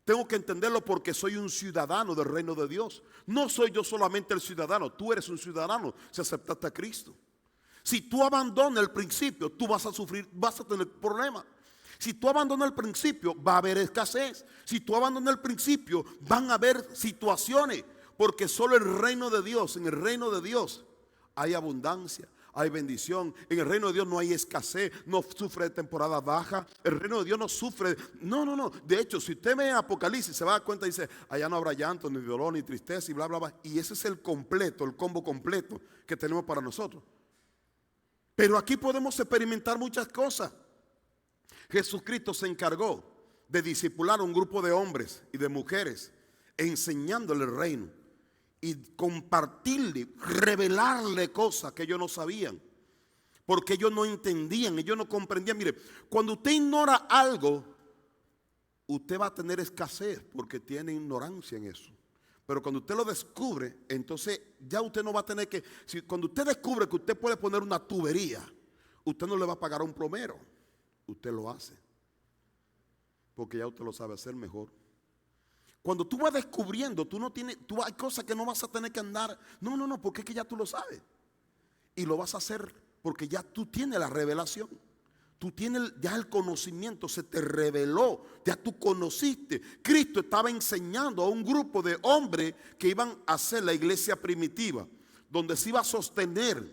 Tengo que entenderlo porque soy un ciudadano del reino de Dios. No soy yo solamente el ciudadano. Tú eres un ciudadano si aceptaste a Cristo. Si tú abandonas el principio, tú vas a sufrir, vas a tener problemas. Si tú abandonas el principio, va a haber escasez. Si tú abandonas el principio, van a haber situaciones. Porque solo el reino de Dios, en el reino de Dios hay abundancia, hay bendición. En el reino de Dios no hay escasez, no sufre de temporada baja. El reino de Dios no sufre. No. De hecho, si usted ve Apocalipsis, se va a dar cuenta y dice, allá no habrá llanto, ni dolor, ni tristeza y bla, bla, bla. Y ese es el completo, el combo completo que tenemos para nosotros. Pero aquí podemos experimentar muchas cosas. Jesucristo se encargó de discipular a un grupo de hombres y de mujeres, enseñándole el reino y compartirle, revelarle cosas que ellos no sabían, porque ellos no entendían, ellos no comprendían. Mire, cuando usted ignora algo, usted va a tener escasez porque tiene ignorancia en eso. Pero cuando usted lo descubre, entonces ya usted no va a tener que, cuando usted descubre que usted puede poner una tubería, usted no le va a pagar a un plomero, usted lo hace, porque ya usted lo sabe hacer mejor. Cuando tú vas descubriendo, hay cosas que no vas a tener que andar, no, porque es que ya tú lo sabes. Y lo vas a hacer porque ya tú tienes la revelación. Tú tienes ya el conocimiento, se te reveló, ya tú conociste. Cristo estaba enseñando a un grupo de hombres que iban a hacer la iglesia primitiva, donde se iba a sostener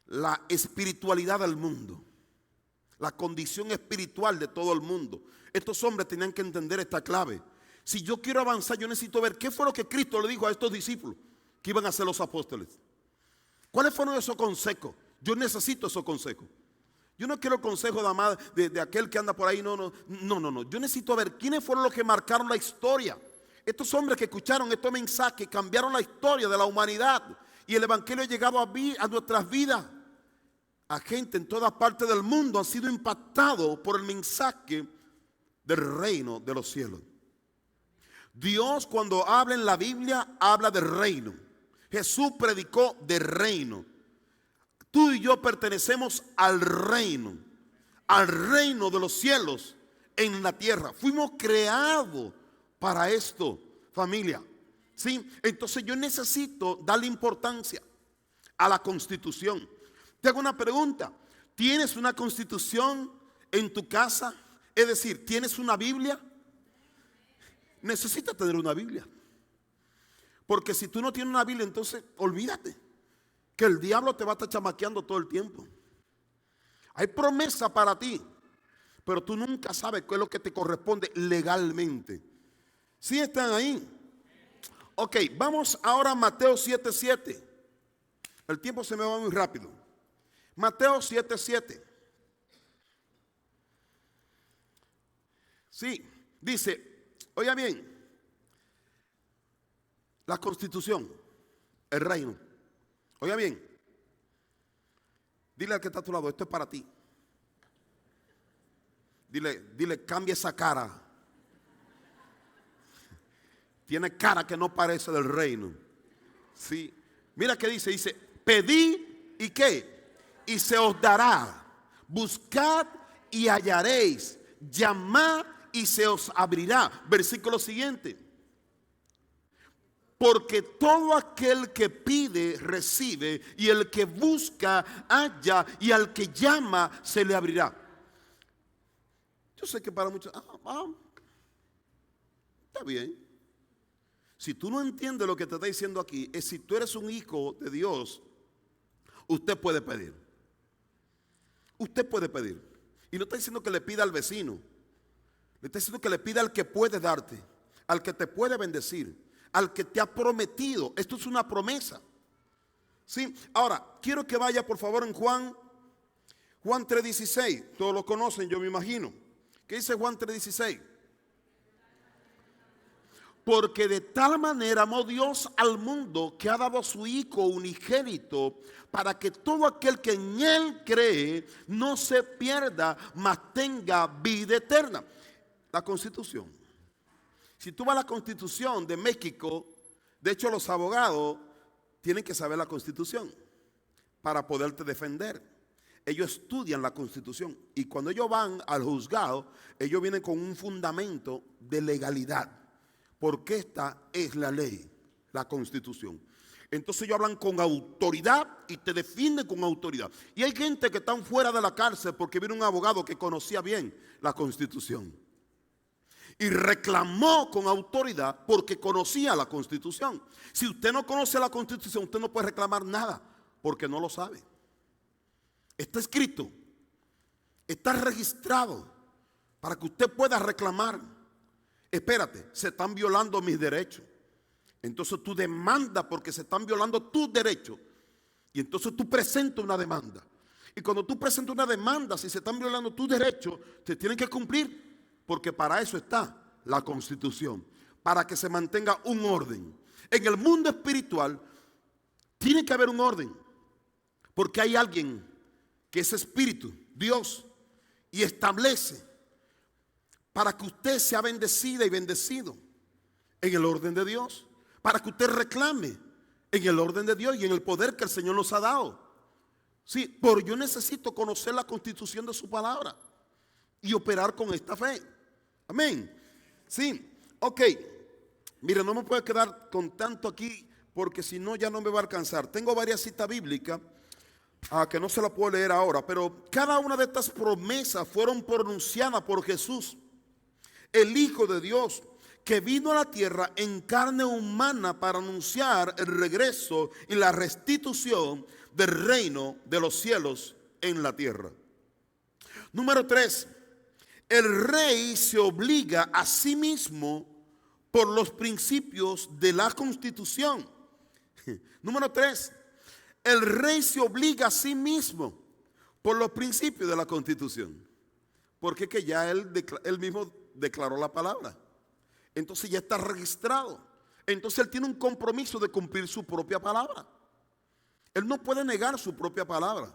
la espiritualidad del mundo, la condición espiritual de todo el mundo. Estos hombres tenían que entender esta clave. Si yo quiero avanzar, yo necesito ver qué fue lo que Cristo le dijo a estos discípulos que iban a ser los apóstoles. ¿Cuáles fueron esos consejos? Yo necesito esos consejos. Yo no quiero consejo nada más de aquel que anda por ahí, no. Yo necesito ver quiénes fueron los que marcaron la historia. Estos hombres que escucharon estos mensajes cambiaron la historia de la humanidad. Y el evangelio ha llegado a nuestras vidas. A gente en todas partes del mundo han sido impactados por el mensaje del reino de los cielos. Dios, cuando habla en la Biblia, habla del reino. Jesús predicó del reino. Tú y yo pertenecemos al reino de los cielos en la tierra. Fuimos creados para esto, familia. ¿Sí? Entonces yo necesito darle importancia a la constitución. Te hago una pregunta. ¿Tienes una constitución en tu casa? Es decir, ¿tienes una Biblia? Necesitas tener una Biblia. Porque si tú no tienes una Biblia, entonces olvídate que el diablo te va a estar chamaqueando todo el tiempo. Hay promesa para ti, pero tú nunca sabes qué es lo que te corresponde legalmente. ¿Sí están ahí? Ok, vamos ahora a Mateo 7:7. El tiempo se me va muy rápido. Mateo 7:7. Sí, dice, oiga bien, la constitución, el reino. Oiga bien, dile al que está a tu lado, esto es para ti. Dile, cambia esa cara. Tiene cara que no parece del reino. Sí. Mira qué dice, pedid y qué, y se os dará. Buscad y hallaréis. Llamad y se os abrirá. Versículo siguiente. Porque todo aquel que pide, recibe, y el que busca, halla, y al que llama, se le abrirá. Yo sé que para muchos, está bien. Si tú no entiendes lo que te está diciendo aquí, es si tú eres un hijo de Dios, usted puede pedir. Usted puede pedir. Y no está diciendo que le pida al vecino. Le está diciendo que le pida al que puede darte, al que te puede bendecir, al que te ha prometido. Esto es una promesa. ¿Sí? Ahora, quiero que vaya por favor en Juan 3:16. Todos lo conocen, yo me imagino. ¿Qué dice Juan 3:16? Porque de tal manera amó Dios al mundo que ha dado a su Hijo unigénito, para que todo aquel que en Él cree no se pierda, mas tenga vida eterna. La Constitución. Si tú vas a la Constitución de México, de hecho los abogados tienen que saber la Constitución para poderte defender. Ellos estudian la Constitución y cuando ellos van al juzgado, ellos vienen con un fundamento de legalidad, porque esta es la ley, la Constitución. Entonces ellos hablan con autoridad y te defienden con autoridad. Y hay gente que están fuera de la cárcel porque viene un abogado que conocía bien la Constitución y reclamó con autoridad porque conocía la Constitución. Si usted no conoce la Constitución, usted no puede reclamar nada porque no lo sabe. Está escrito, está registrado para que usted pueda reclamar. Espérate, se están violando mis derechos. Entonces tú demandas porque se están violando tus derechos. Y entonces tú presentas una demanda. Y cuando tú presentas una demanda, si se están violando tus derechos, te tienen que cumplir, porque para eso está la Constitución, para que se mantenga un orden. En el mundo espiritual tiene que haber un orden, porque hay alguien que es espíritu, Dios, y establece para que usted sea bendecida y bendecido en el orden de Dios, para que usted reclame en el orden de Dios y en el poder que el Señor nos ha dado. Sí, pero yo necesito conocer la constitución de su palabra y operar con esta fe. Amén. Sí, ok. Mira, no me puedo quedar con tanto aquí porque si no ya no me va a alcanzar. Tengo varias citas bíblicas que no se las puedo leer ahora, pero cada una de estas promesas fueron pronunciadas por Jesús, el Hijo de Dios, que vino a la tierra en carne humana para anunciar el regreso y la restitución del reino de los cielos en la tierra. Número 3, el rey se obliga a sí mismo por los principios de la Constitución. Número 3, el rey se obliga a sí mismo por los principios de la Constitución. Porque que ya él mismo declaró la palabra. Entonces ya está registrado. Entonces él tiene un compromiso de cumplir su propia palabra. Él no puede negar su propia palabra.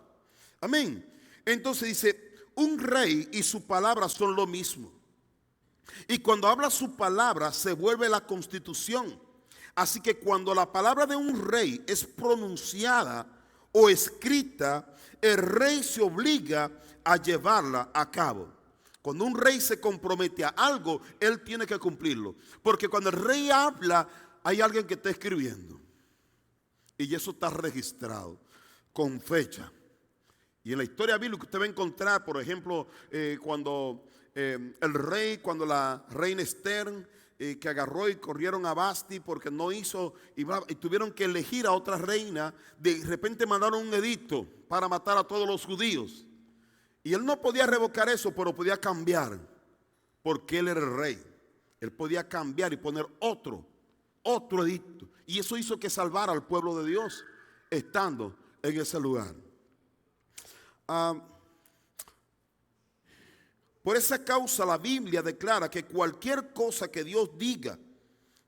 Amén. Entonces dice, un rey y su palabra son lo mismo. Y cuando habla su palabra se vuelve la Constitución. Así que cuando la palabra de un rey es pronunciada o escrita, el rey se obliga a llevarla a cabo. Cuando un rey se compromete a algo, él tiene que cumplirlo. Porque cuando el rey habla, hay alguien que está escribiendo. Y eso está registrado con fecha. Y en la historia bíblica usted va a encontrar, por ejemplo, cuando cuando la reina Esther, que agarró y corrieron a Basti porque no hizo, y tuvieron que elegir a otra reina, de repente mandaron un edicto para matar a todos los judíos. Y él no podía revocar eso, pero podía cambiar, porque él era el rey. Él podía cambiar y poner otro edicto. Y eso hizo que salvara al pueblo de Dios estando en ese lugar. Por esa causa la Biblia declara que cualquier cosa que Dios diga,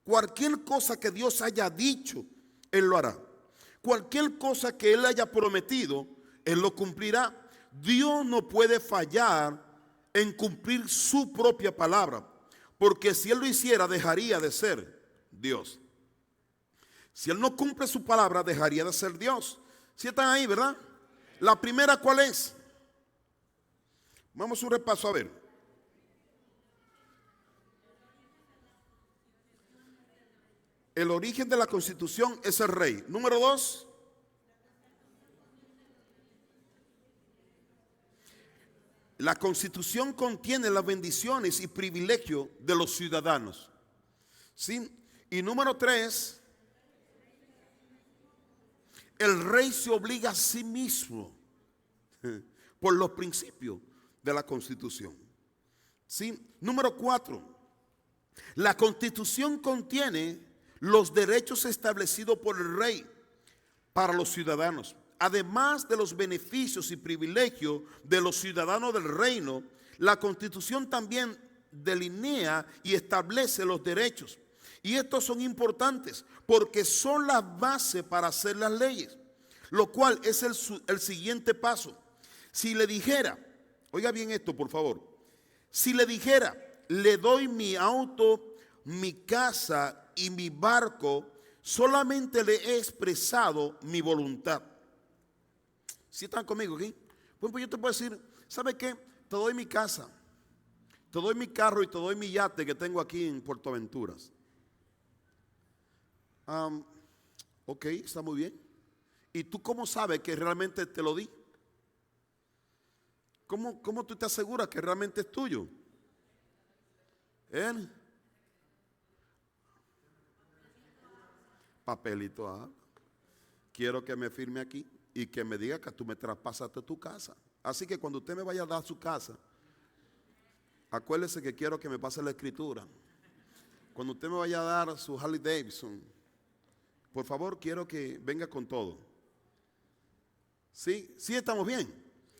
cualquier cosa que Dios haya dicho, Él lo hará. Cualquier cosa que Él haya prometido, Él lo cumplirá. Dios no puede fallar en cumplir su propia palabra, porque si Él lo hiciera dejaría de ser Dios. Si Él no cumple su palabra dejaría de ser Dios. ¿Sí están ahí, verdad? La primera, ¿cuál es? Vamos a un repaso a ver. El origen de la Constitución es el rey. Número 2. La Constitución contiene las bendiciones y privilegios de los ciudadanos. ¿Sí? Y número 3. El rey se obliga a sí mismo por los principios de la Constitución. ¿Sí? Número 4. La Constitución contiene los derechos establecidos por el rey para los ciudadanos. Además de los beneficios y privilegios de los ciudadanos del reino, la Constitución también delinea y establece los derechos. Y estos son importantes porque son la base para hacer las leyes, lo cual es el siguiente paso. Si le dijera, oiga bien esto por favor, si le dijera, le doy mi auto, mi casa y mi barco, solamente le he expresado mi voluntad. ¿Sí están conmigo aquí? Pues yo te puedo decir, ¿sabe qué? Te doy mi casa, te doy mi carro y te doy mi yate que tengo aquí en Puerto Aventuras. Ok, está muy bien. ¿Y tú cómo sabes que realmente te lo di? ¿Cómo tú te aseguras que realmente es tuyo? Papelito, quiero que me firme aquí y que me diga que tú me traspasaste tu casa. Así que cuando usted me vaya a dar su casa, acuérdese que quiero que me pase la escritura. Cuando usted me vaya a dar su Harley Davidson, por favor quiero que venga con todo. ¿Sí? ¿Sí estamos bien?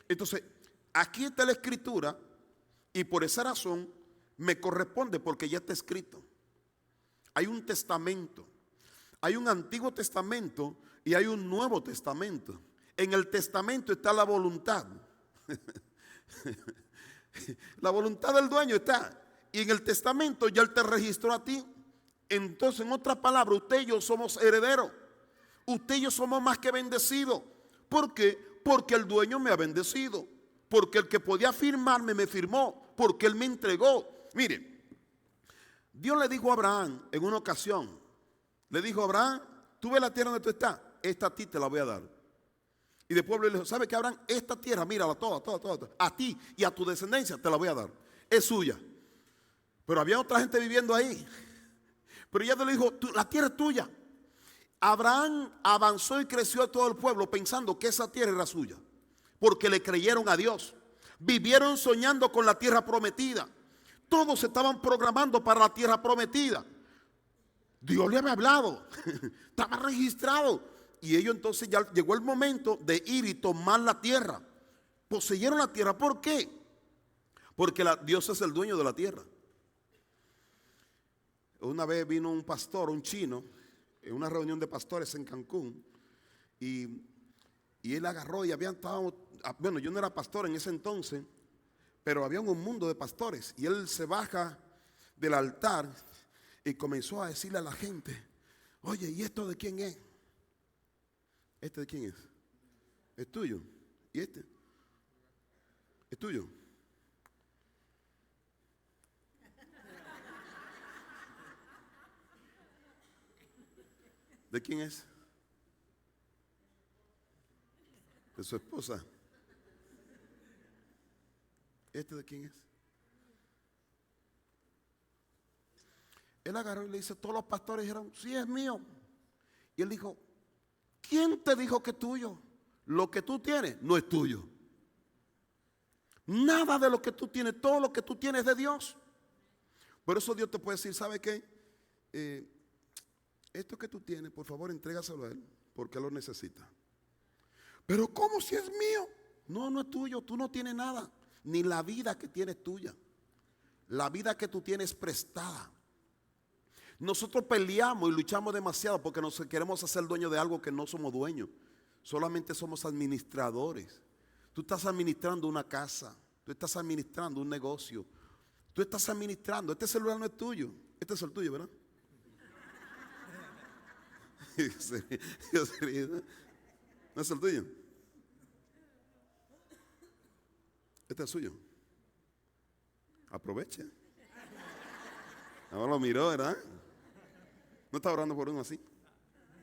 Entonces, aquí está la escritura y por esa razón me corresponde porque ya está escrito. Hay un testamento, hay un Antiguo Testamento y hay un Nuevo Testamento. En el testamento está la voluntad. La voluntad del dueño está. Y en el testamento ya él te registró a ti. Entonces, en otras palabras, usted y yo somos herederos. Usted y yo somos más que bendecidos. ¿Por qué? Porque el dueño me ha bendecido. Porque el que podía firmarme me firmó. Porque él me entregó. Mire, Dios le dijo a Abraham en una ocasión. Le dijo a Abraham, tú ves la tierra donde tú estás. Esta a ti te la voy a dar. Y después le dijo, ¿sabe qué, Abraham? Esta tierra, mírala toda. A ti y a tu descendencia te la voy a dar. Es suya. Pero había otra gente viviendo ahí. Pero ella le dijo, la tierra es tuya. Abraham avanzó y creció a todo el pueblo pensando que esa tierra era suya. Porque le creyeron a Dios. Vivieron soñando con la tierra prometida. Todos estaban programando para la tierra prometida. Dios le había hablado. Estaba registrado. Y ellos entonces ya llegó el momento de ir y tomar la tierra. Poseyeron la tierra. ¿Por qué? Porque Dios es el dueño de la tierra. Una vez vino un pastor, un chino, en una reunión de pastores en Cancún. Y él agarró y habían estado, bueno, yo no era pastor en ese entonces, pero había un mundo de pastores. Y él se baja del altar y comenzó a decirle a la gente, oye, ¿y esto de quién es? ¿Este de quién es? Es tuyo. ¿Y este? Es tuyo. ¿De quién es? De su esposa. ¿Este de quién es? Él agarró y le dice, todos los pastores dijeron, sí, es mío. Y él dijo, ¿quién te dijo que es tuyo? Lo que tú tienes no es tuyo. Nada de lo que tú tienes, todo lo que tú tienes es de Dios. Por eso Dios te puede decir, ¿sabe qué? Esto que tú tienes, por favor, entrégaselo a Él, porque Él lo necesita. Pero ¿cómo si es mío? No, no es tuyo, tú no tienes nada. Ni la vida que tienes es tuya. La vida que tú tienes es prestada. Nosotros peleamos y luchamos demasiado porque nos queremos hacer dueños de algo que no somos dueños. Solamente somos administradores. Tú estás administrando una casa. Tú estás administrando un negocio. Tú estás administrando. Este celular no es tuyo. Este es el tuyo, ¿verdad? ¿No es el tuyo? Este es suyo. Aproveche. Ahora lo miró, ¿verdad? ¿No está orando por uno así?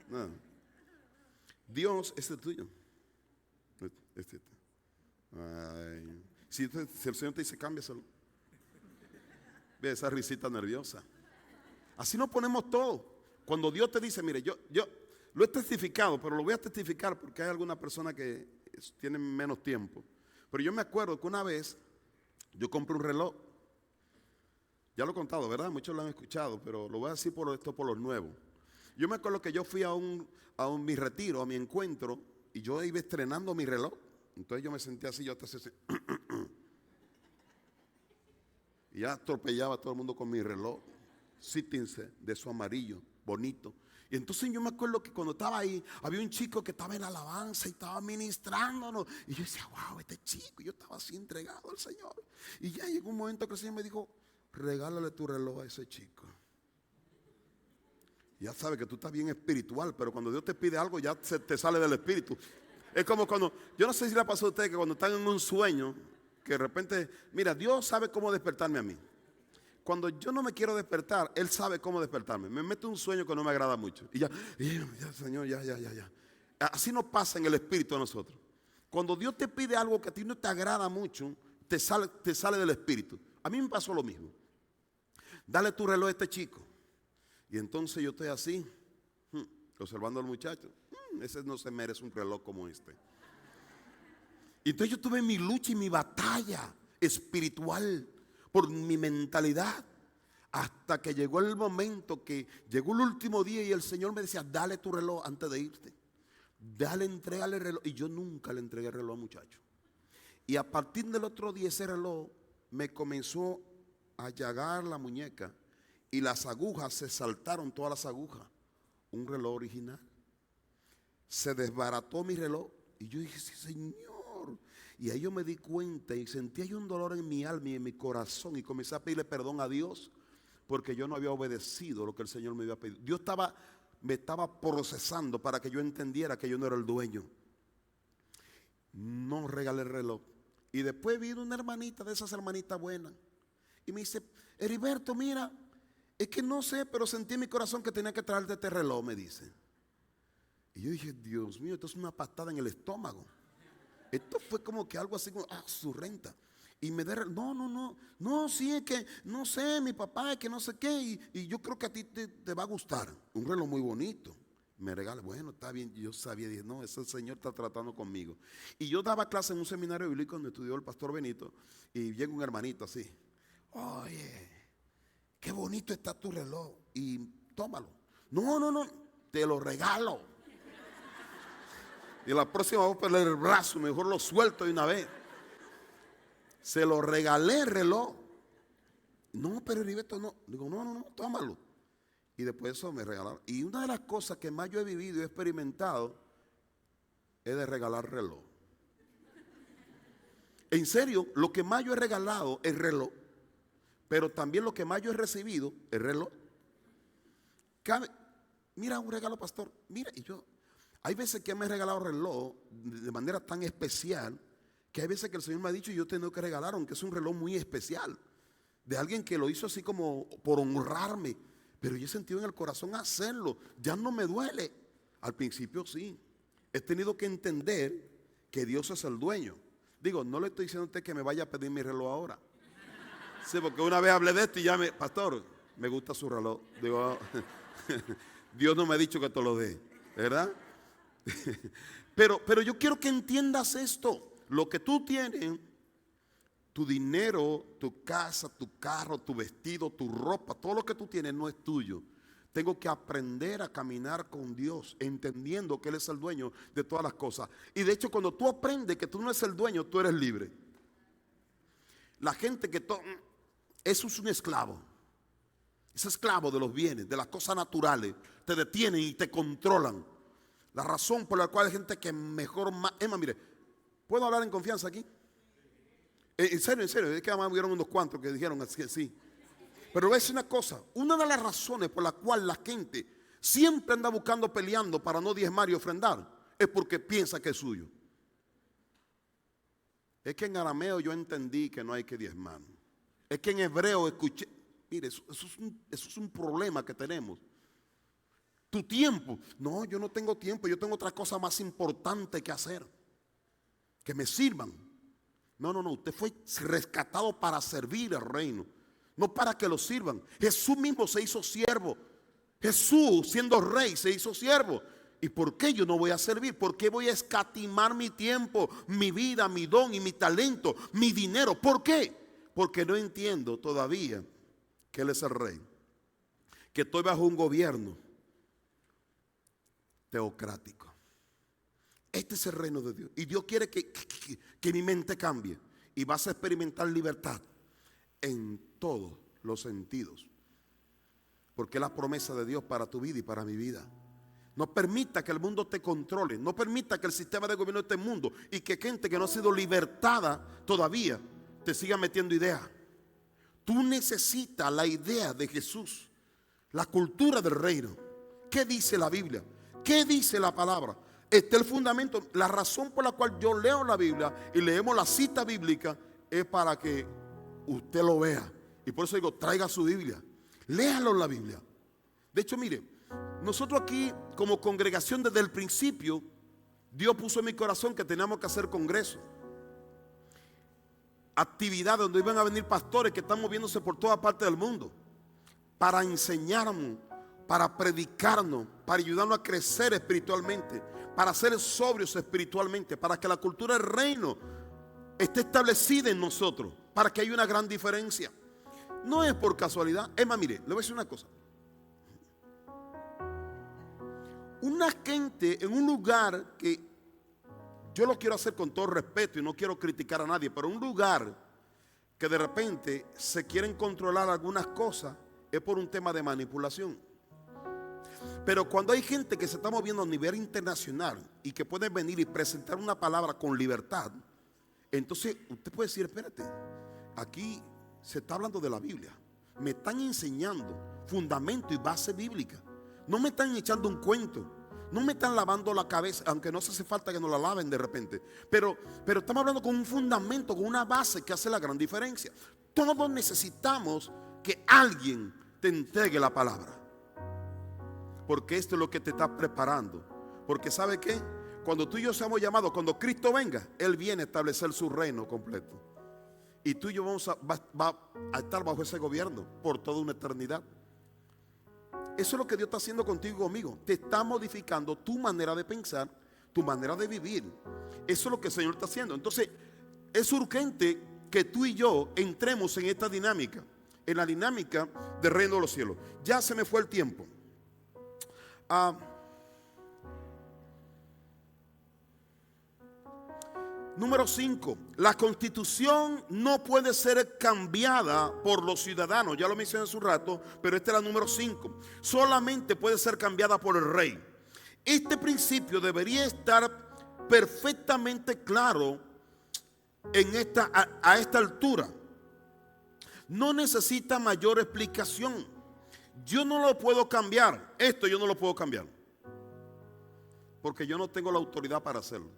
No. Dios es el tuyo. Ay. Si el Señor te dice, cámbiaselo. Ve esa risita nerviosa. Así nos ponemos todo. Cuando Dios te dice, mire, yo lo he testificado, pero lo voy a testificar porque hay alguna persona que tiene menos tiempo. Pero yo me acuerdo que una vez yo compré un reloj. Ya lo he contado, ¿verdad? Muchos lo han escuchado, pero lo voy a decir por los nuevos. Yo me acuerdo que yo fui a mi retiro, a mi encuentro, y yo iba estrenando mi reloj. Entonces yo me sentí así, yo hasta así. Y ya atropellaba a todo el mundo con mi reloj. Sítense, de su amarillo, bonito. Y entonces yo me acuerdo que cuando estaba ahí, había un chico que estaba en alabanza y estaba ministrándonos. Y yo decía, wow, este chico, yo estaba así entregado al Señor. Y ya llegó un momento que el Señor me dijo, regálale tu reloj a ese chico. Ya sabe que tú estás bien espiritual, pero cuando Dios te pide algo ya se te sale del espíritu. Es como cuando, yo no sé si le pasó a usted que cuando están en un sueño, que de repente, mira, Dios sabe cómo despertarme a mí. Cuando yo no me quiero despertar, Él sabe cómo despertarme. Me mete un sueño que no me agrada mucho. Y ya Señor, ya. Así nos pasa en el espíritu a nosotros. Cuando Dios te pide algo que a ti no te agrada mucho, te sale del espíritu. A mí me pasó lo mismo. Dale tu reloj a este chico. Y entonces yo estoy así, observando al muchacho. Ese no se merece un reloj como este. Y entonces yo tuve mi lucha y mi batalla espiritual por mi mentalidad. Hasta que llegó el momento que llegó el último día y el Señor me decía, dale tu reloj antes de irte. Entrégale el reloj. Y yo nunca le entregué el reloj al muchacho. Y a partir del otro día ese reloj me comenzó a llagar la muñeca y las agujas se saltaron, todas las agujas. Un reloj original. Se desbarató mi reloj y yo dije, sí, Señor. Y ahí yo me di cuenta y sentía yo un dolor en mi alma y en mi corazón y comencé a pedirle perdón a Dios porque yo no había obedecido lo que el Señor me había pedido. Dios me estaba procesando para que yo entendiera que yo no era el dueño. No regalé el reloj. Y después vino una hermanita, de esas hermanitas buenas, y me dice, Heriberto, mira, es que no sé, pero sentí en mi corazón que tenía que traerte este reloj, me dice. Y yo dije, Dios mío, esto es una patada en el estómago. Esto fue como que algo así como, su renta. Y me da, no, sí, es que, no sé, mi papá, es que no sé qué, y yo creo que a ti te va a gustar. Un reloj muy bonito. Me regala, bueno, está bien, yo sabía, dije, no, ese Señor está tratando conmigo. Y yo daba clase en un seminario bíblico donde estudió el pastor Benito, y llega un hermanito así, oye, qué bonito está tu reloj, y tómalo. No, te lo regalo. Y la próxima voy a perder el brazo, mejor lo suelto de una vez. Se lo regalé el reloj. No, pero Heriberto no. Digo, no, tómalo. Y después eso me regalaron. Y una de las cosas que más yo he vivido y he experimentado es de regalar reloj. En serio, lo que más yo he regalado es reloj. Pero también lo que más yo he recibido es reloj. Mira un regalo, pastor. Mira, y yo, hay veces que me he regalado reloj de manera tan especial que hay veces que el Señor me ha dicho y yo tengo que regalar, aunque es un reloj muy especial, de alguien que lo hizo así como por honrarme. Pero yo he sentido en el corazón hacerlo. Ya no me duele. Al principio sí. He tenido que entender que Dios es el dueño. Digo, no le estoy diciendo a usted que me vaya a pedir mi reloj ahora. Sí, porque una vez hablé de esto y ya pastor, me gusta su reloj. Digo, Dios no me ha dicho que te lo dé, ¿verdad? Pero yo quiero que entiendas esto. Lo que tú tienes, tu dinero, tu casa, tu carro, tu vestido, tu ropa, todo lo que tú tienes no es tuyo. Tengo que aprender a caminar con Dios, entendiendo que Él es el dueño de todas las cosas. Y de hecho, cuando tú aprendes que tú no eres el dueño, tú eres libre. La gente eso es un esclavo. Es esclavo de los bienes, de las cosas naturales. Te detienen y te controlan. La razón por la cual hay gente que mejor... Emma, mire, ¿puedo hablar en confianza aquí? En serio, es que además hubieron unos cuantos que dijeron así, sí. Pero voy a decir una cosa, una de las razones por la cual la gente siempre anda buscando, peleando para no diezmar y ofrendar, es porque piensa que es suyo. Es que en arameo yo entendí que no hay que diezmar. Es que en hebreo escuché, mire, eso es un problema que tenemos. Tu tiempo, no, yo no tengo tiempo, yo tengo otra cosa más importante que hacer, que me sirvan. No, usted fue rescatado para servir al reino, no para que lo sirvan. Jesús mismo se hizo siervo. Jesús, siendo rey, se hizo siervo. ¿Y por qué yo no voy a servir? ¿Por qué voy a escatimar mi tiempo, mi vida, mi don y mi talento, mi dinero? ¿Por qué? Porque no entiendo todavía que Él es el rey, que estoy bajo un gobierno teocrático. Este es el reino de Dios. Y Dios quiere que mi mente cambie. Y vas a experimentar libertad en todos los sentidos. Porque es la promesa de Dios para tu vida y para mi vida. No permita que el mundo te controle. No permita que el sistema de gobierno de este mundo y que gente que no ha sido libertada todavía te siga metiendo ideas. Tú necesitas la idea de Jesús. La cultura del reino. ¿Qué dice la Biblia? ¿Qué dice la palabra? Este es el fundamento. La razón por la cual yo leo la Biblia y leemos la cita bíblica es para que usted lo vea. Y por eso digo, traiga su Biblia. Léalo en la Biblia. De hecho, mire, nosotros aquí como congregación desde el principio, Dios puso en mi corazón que teníamos que hacer congreso. Actividades donde iban a venir pastores que están moviéndose por toda parte del mundo para enseñarnos, para predicarnos, para ayudarnos a crecer espiritualmente, para ser sobrios espiritualmente, para que la cultura del reino esté establecida en nosotros, para que haya una gran diferencia. No es por casualidad. Es más, mire, le voy a decir una cosa. Una gente en un lugar que yo lo quiero hacer con todo respeto y no quiero criticar a nadie, pero un lugar que de repente se quieren controlar algunas cosas es por un tema de manipulación. Pero cuando hay gente que se está moviendo a nivel internacional y que puede venir y presentar una palabra con libertad, entonces usted puede decir, espérate, aquí se está hablando de la Biblia, me están enseñando fundamento y base bíblica, no me están echando un cuento, no me están lavando la cabeza, aunque no hace falta que nos la laven de repente, pero estamos hablando con un fundamento, con una base que hace la gran diferencia. Todos necesitamos que alguien te entregue la palabra, porque esto es lo que te está preparando. Porque ¿sabe qué? Cuando tú y yo seamos llamados, cuando Cristo venga, Él viene a establecer su reino completo, y tú y yo va a estar bajo ese gobierno por toda una eternidad. Eso es lo que Dios está haciendo contigo y conmigo. Te está modificando tu manera de pensar, tu manera de vivir. Eso es lo que el Señor está haciendo. Entonces es urgente que tú y yo entremos en esta dinámica, en la dinámica del reino de los cielos. Ya se me fue el tiempo. Número 5, la constitución no puede ser cambiada por los ciudadanos. Ya lo mencioné hace un rato, pero esta es la número 5. Solamente puede ser cambiada por el rey. Este principio debería estar perfectamente claro a esta altura. No necesita mayor explicación. Yo no lo puedo cambiar. Esto yo no lo puedo cambiar, porque yo no tengo la autoridad para hacerlo.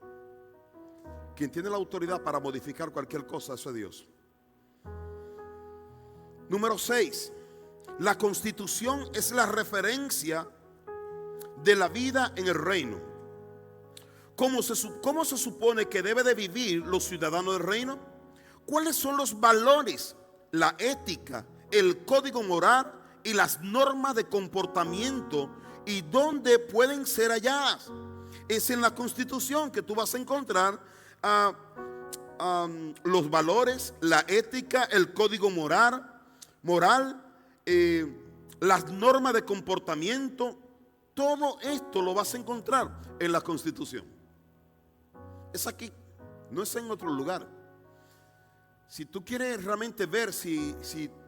Quien tiene la autoridad para modificar cualquier cosa, eso es Dios. Número 6. La constitución es la referencia de la vida en el reino. ¿Cómo se supone que debe de vivir los ciudadanos del reino? ¿Cuáles son los valores, la ética, el código moral y las normas de comportamiento, y dónde pueden ser halladas? Es en la constitución que tú vas a encontrar los valores, la ética, el código moral, las normas de comportamiento. Todo esto lo vas a encontrar en la Constitución. Es aquí, no es en otro lugar. Si tú quieres realmente ver si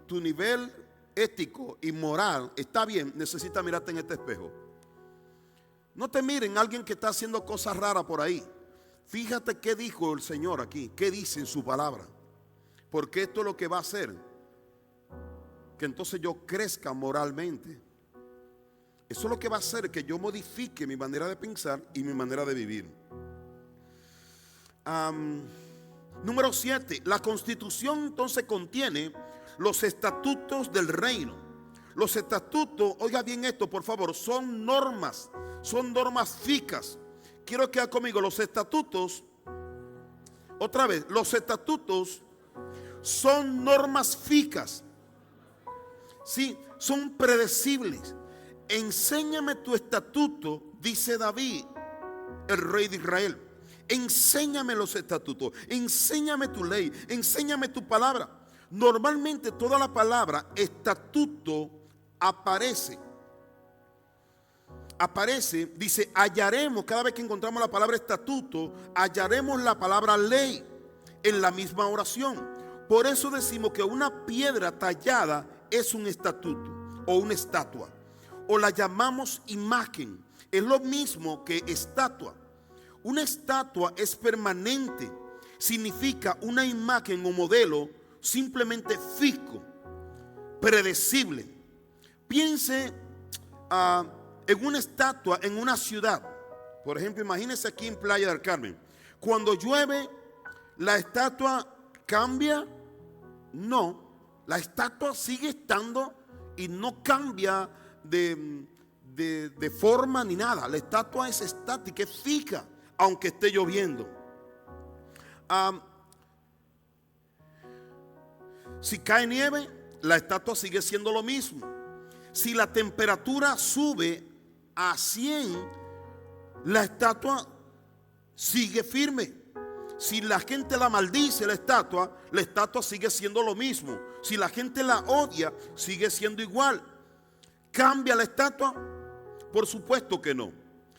tu nivel ético y moral está bien, necesitas mirarte en este espejo. No te miren a alguien que está haciendo cosas raras por ahí. Fíjate qué dijo el Señor aquí, qué dice en su palabra, porque esto es lo que va a hacer que entonces yo crezca moralmente. Eso es lo que va a hacer que yo modifique mi manera de pensar y mi manera de vivir. Número 7, la Constitución entonces contiene los estatutos del reino. Los estatutos, oiga bien esto por favor, son normas fijas. Quiero que haga conmigo los estatutos. Otra vez, los estatutos son normas fijas. Sí, son predecibles. Enséñame tu estatuto, dice David, el rey de Israel. Enséñame los estatutos, enséñame tu ley, enséñame tu palabra. Normalmente toda la palabra estatuto aparece, dice, hallaremos, cada vez que encontramos la palabra estatuto, hallaremos la palabra ley en la misma oración. Por eso decimos que una piedra tallada es un estatuto o una estatua, o la llamamos imagen. Es lo mismo que estatua. Una estatua es permanente, significa una imagen o modelo simplemente fijo, predecible. Piense en una estatua en una ciudad. Por ejemplo, imagínese aquí en Playa del Carmen. Cuando llueve, ¿la estatua cambia? No, la estatua sigue estando y no cambia de forma ni nada. La estatua es estática, es fija, aunque esté lloviendo. Si cae nieve, la estatua sigue siendo lo mismo. Si la temperatura sube a 100, la estatua sigue firme. Si la gente la maldice, la estatua sigue siendo lo mismo. Si la gente la odia, sigue siendo igual. ¿Cambia la estatua? Por supuesto que no.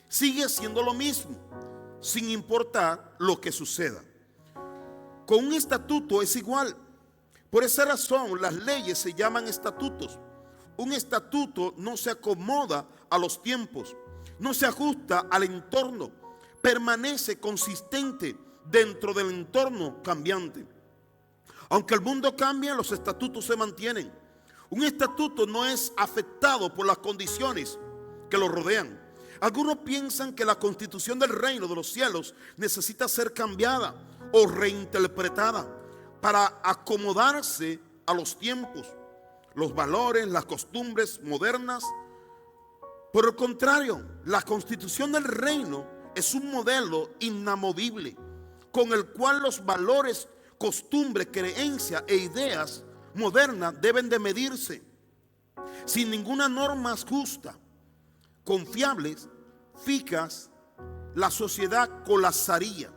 Sigue siendo lo mismo. sin importar lo que suceda. Con un estatuto es igual. Por esa razón las leyes se llaman estatutos. Un estatuto no se acomoda a los tiempos, no se ajusta al entorno, permanece consistente dentro del entorno cambiante. Aunque el mundo cambia, los estatutos se mantienen. Un estatuto no es afectado por las condiciones que lo rodean. Algunos piensan que la constitución del reino de los cielos necesita ser cambiada o reinterpretada para acomodarse a los tiempos, los valores, las costumbres modernas. Por el contrario, la constitución del reino es un modelo inamovible con el cual los valores, costumbres, creencias e ideas modernas deben de medirse. Sin ninguna norma justa, confiables, fijas, la sociedad colapsaría.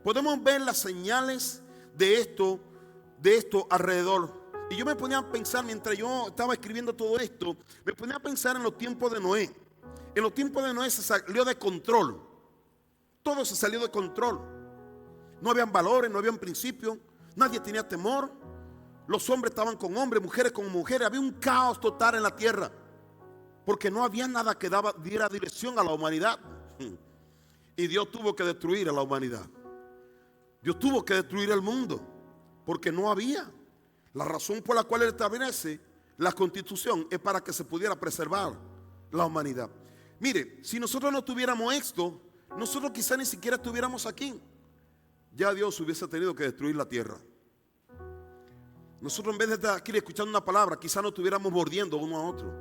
Podemos ver las señales de esto alrededor. Y yo me ponía a pensar, mientras yo estaba escribiendo todo esto, me ponía a pensar en los tiempos de Noé. En los tiempos de Noé se salió de control. Todo se salió de control. No habían valores, no habían principios, nadie tenía temor. Los hombres estaban con hombres, mujeres con mujeres. Había un caos total en la tierra, porque no había nada que diera dirección a la humanidad. Y Dios tuvo que destruir a la humanidad. Dios tuvo que destruir el mundo, porque no había. La razón por la cual Él establece la constitución es para que se pudiera preservar la humanidad. Mire, si nosotros no tuviéramos esto, nosotros quizás ni siquiera estuviéramos aquí. Ya Dios hubiese tenido que destruir la tierra. Nosotros, en vez de estar aquí escuchando una palabra, quizás no estuviéramos mordiendo uno a otro,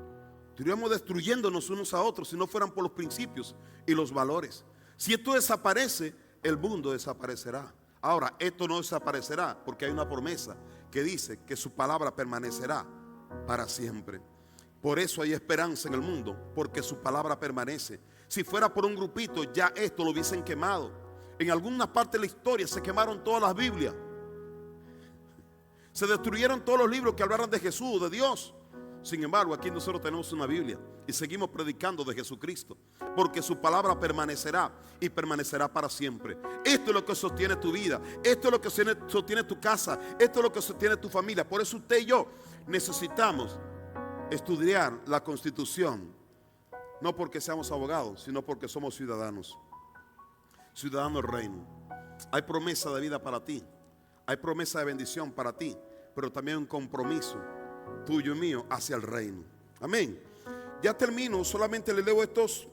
estuviéramos destruyéndonos unos a otros, si no fueran por los principios y los valores. Si esto desaparece, el mundo desaparecerá. Ahora, esto no desaparecerá porque hay una promesa que dice que su palabra permanecerá para siempre. Por eso hay esperanza en el mundo, porque su palabra permanece. Si fuera por un grupito, ya esto lo hubiesen quemado. En alguna parte de la historia se quemaron todas las Biblias. Se destruyeron todos los libros que hablaran de Jesús, de Dios. Sin embargo, aquí nosotros tenemos una Biblia y seguimos predicando de Jesucristo, porque su palabra permanecerá y permanecerá para siempre. Esto es lo que sostiene tu vida, esto es lo que sostiene tu casa, esto es lo que sostiene tu familia. Por eso usted y yo necesitamos estudiar la Constitución, no porque seamos abogados, sino porque somos ciudadanos, ciudadanos del reino. Hay promesa de vida para ti, hay promesa de bendición para ti, pero también un compromiso tuyo y mío hacia el reino. Amén. Ya termino, solamente le leo estos.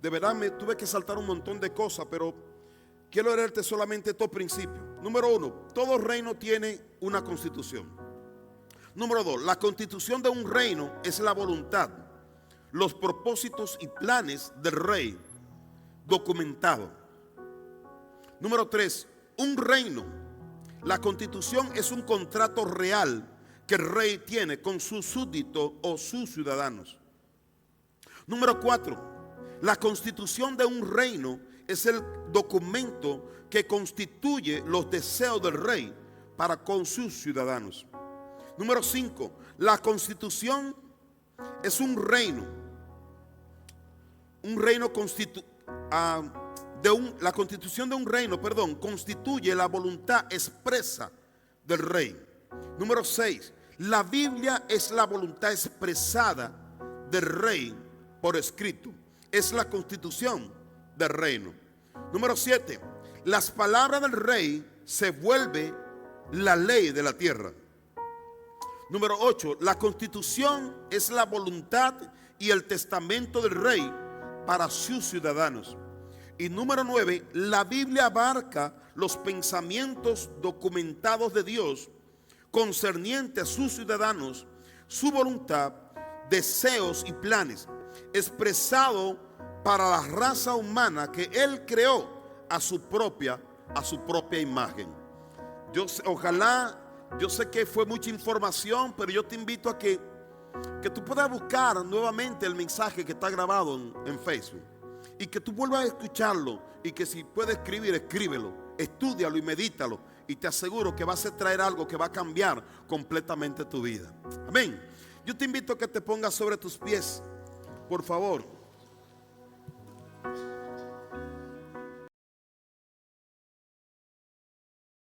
De verdad me tuve que saltar un montón de cosas, pero quiero leerte solamente estos principios. Número 1, todo reino tiene una constitución. Número 2, la constitución de un reino es la voluntad, los propósitos y planes del rey documentado. Número 3, un reino. La constitución es un contrato real que el rey tiene con sus súbditos o sus ciudadanos. Número 4, la constitución de un reino es el documento que constituye los deseos del rey para con sus ciudadanos. Número 5, la constitución es un reino. La constitución de un reino, constituye la voluntad expresa del rey. Número 6, la Biblia es la voluntad expresada del rey por escrito. Es la constitución del reino. Número 7, las palabras del rey se vuelve la ley de la tierra. Número 8, la constitución es la voluntad y el testamento del rey para sus ciudadanos. Y número 9, la Biblia abarca los pensamientos documentados de Dios concerniente a sus ciudadanos, su voluntad, deseos y planes, expresado para la raza humana que Él creó a su propia imagen. Yo sé que fue mucha información, pero yo te invito a que tú puedas buscar nuevamente el mensaje que está grabado en Facebook, y que tú vuelvas a escucharlo, y que si puedes escribir, escríbelo, estúdialo y medítalo, y te aseguro que vas a traer algo que va a cambiar completamente tu vida. Amén. Yo te invito a que te pongas sobre tus pies, por favor.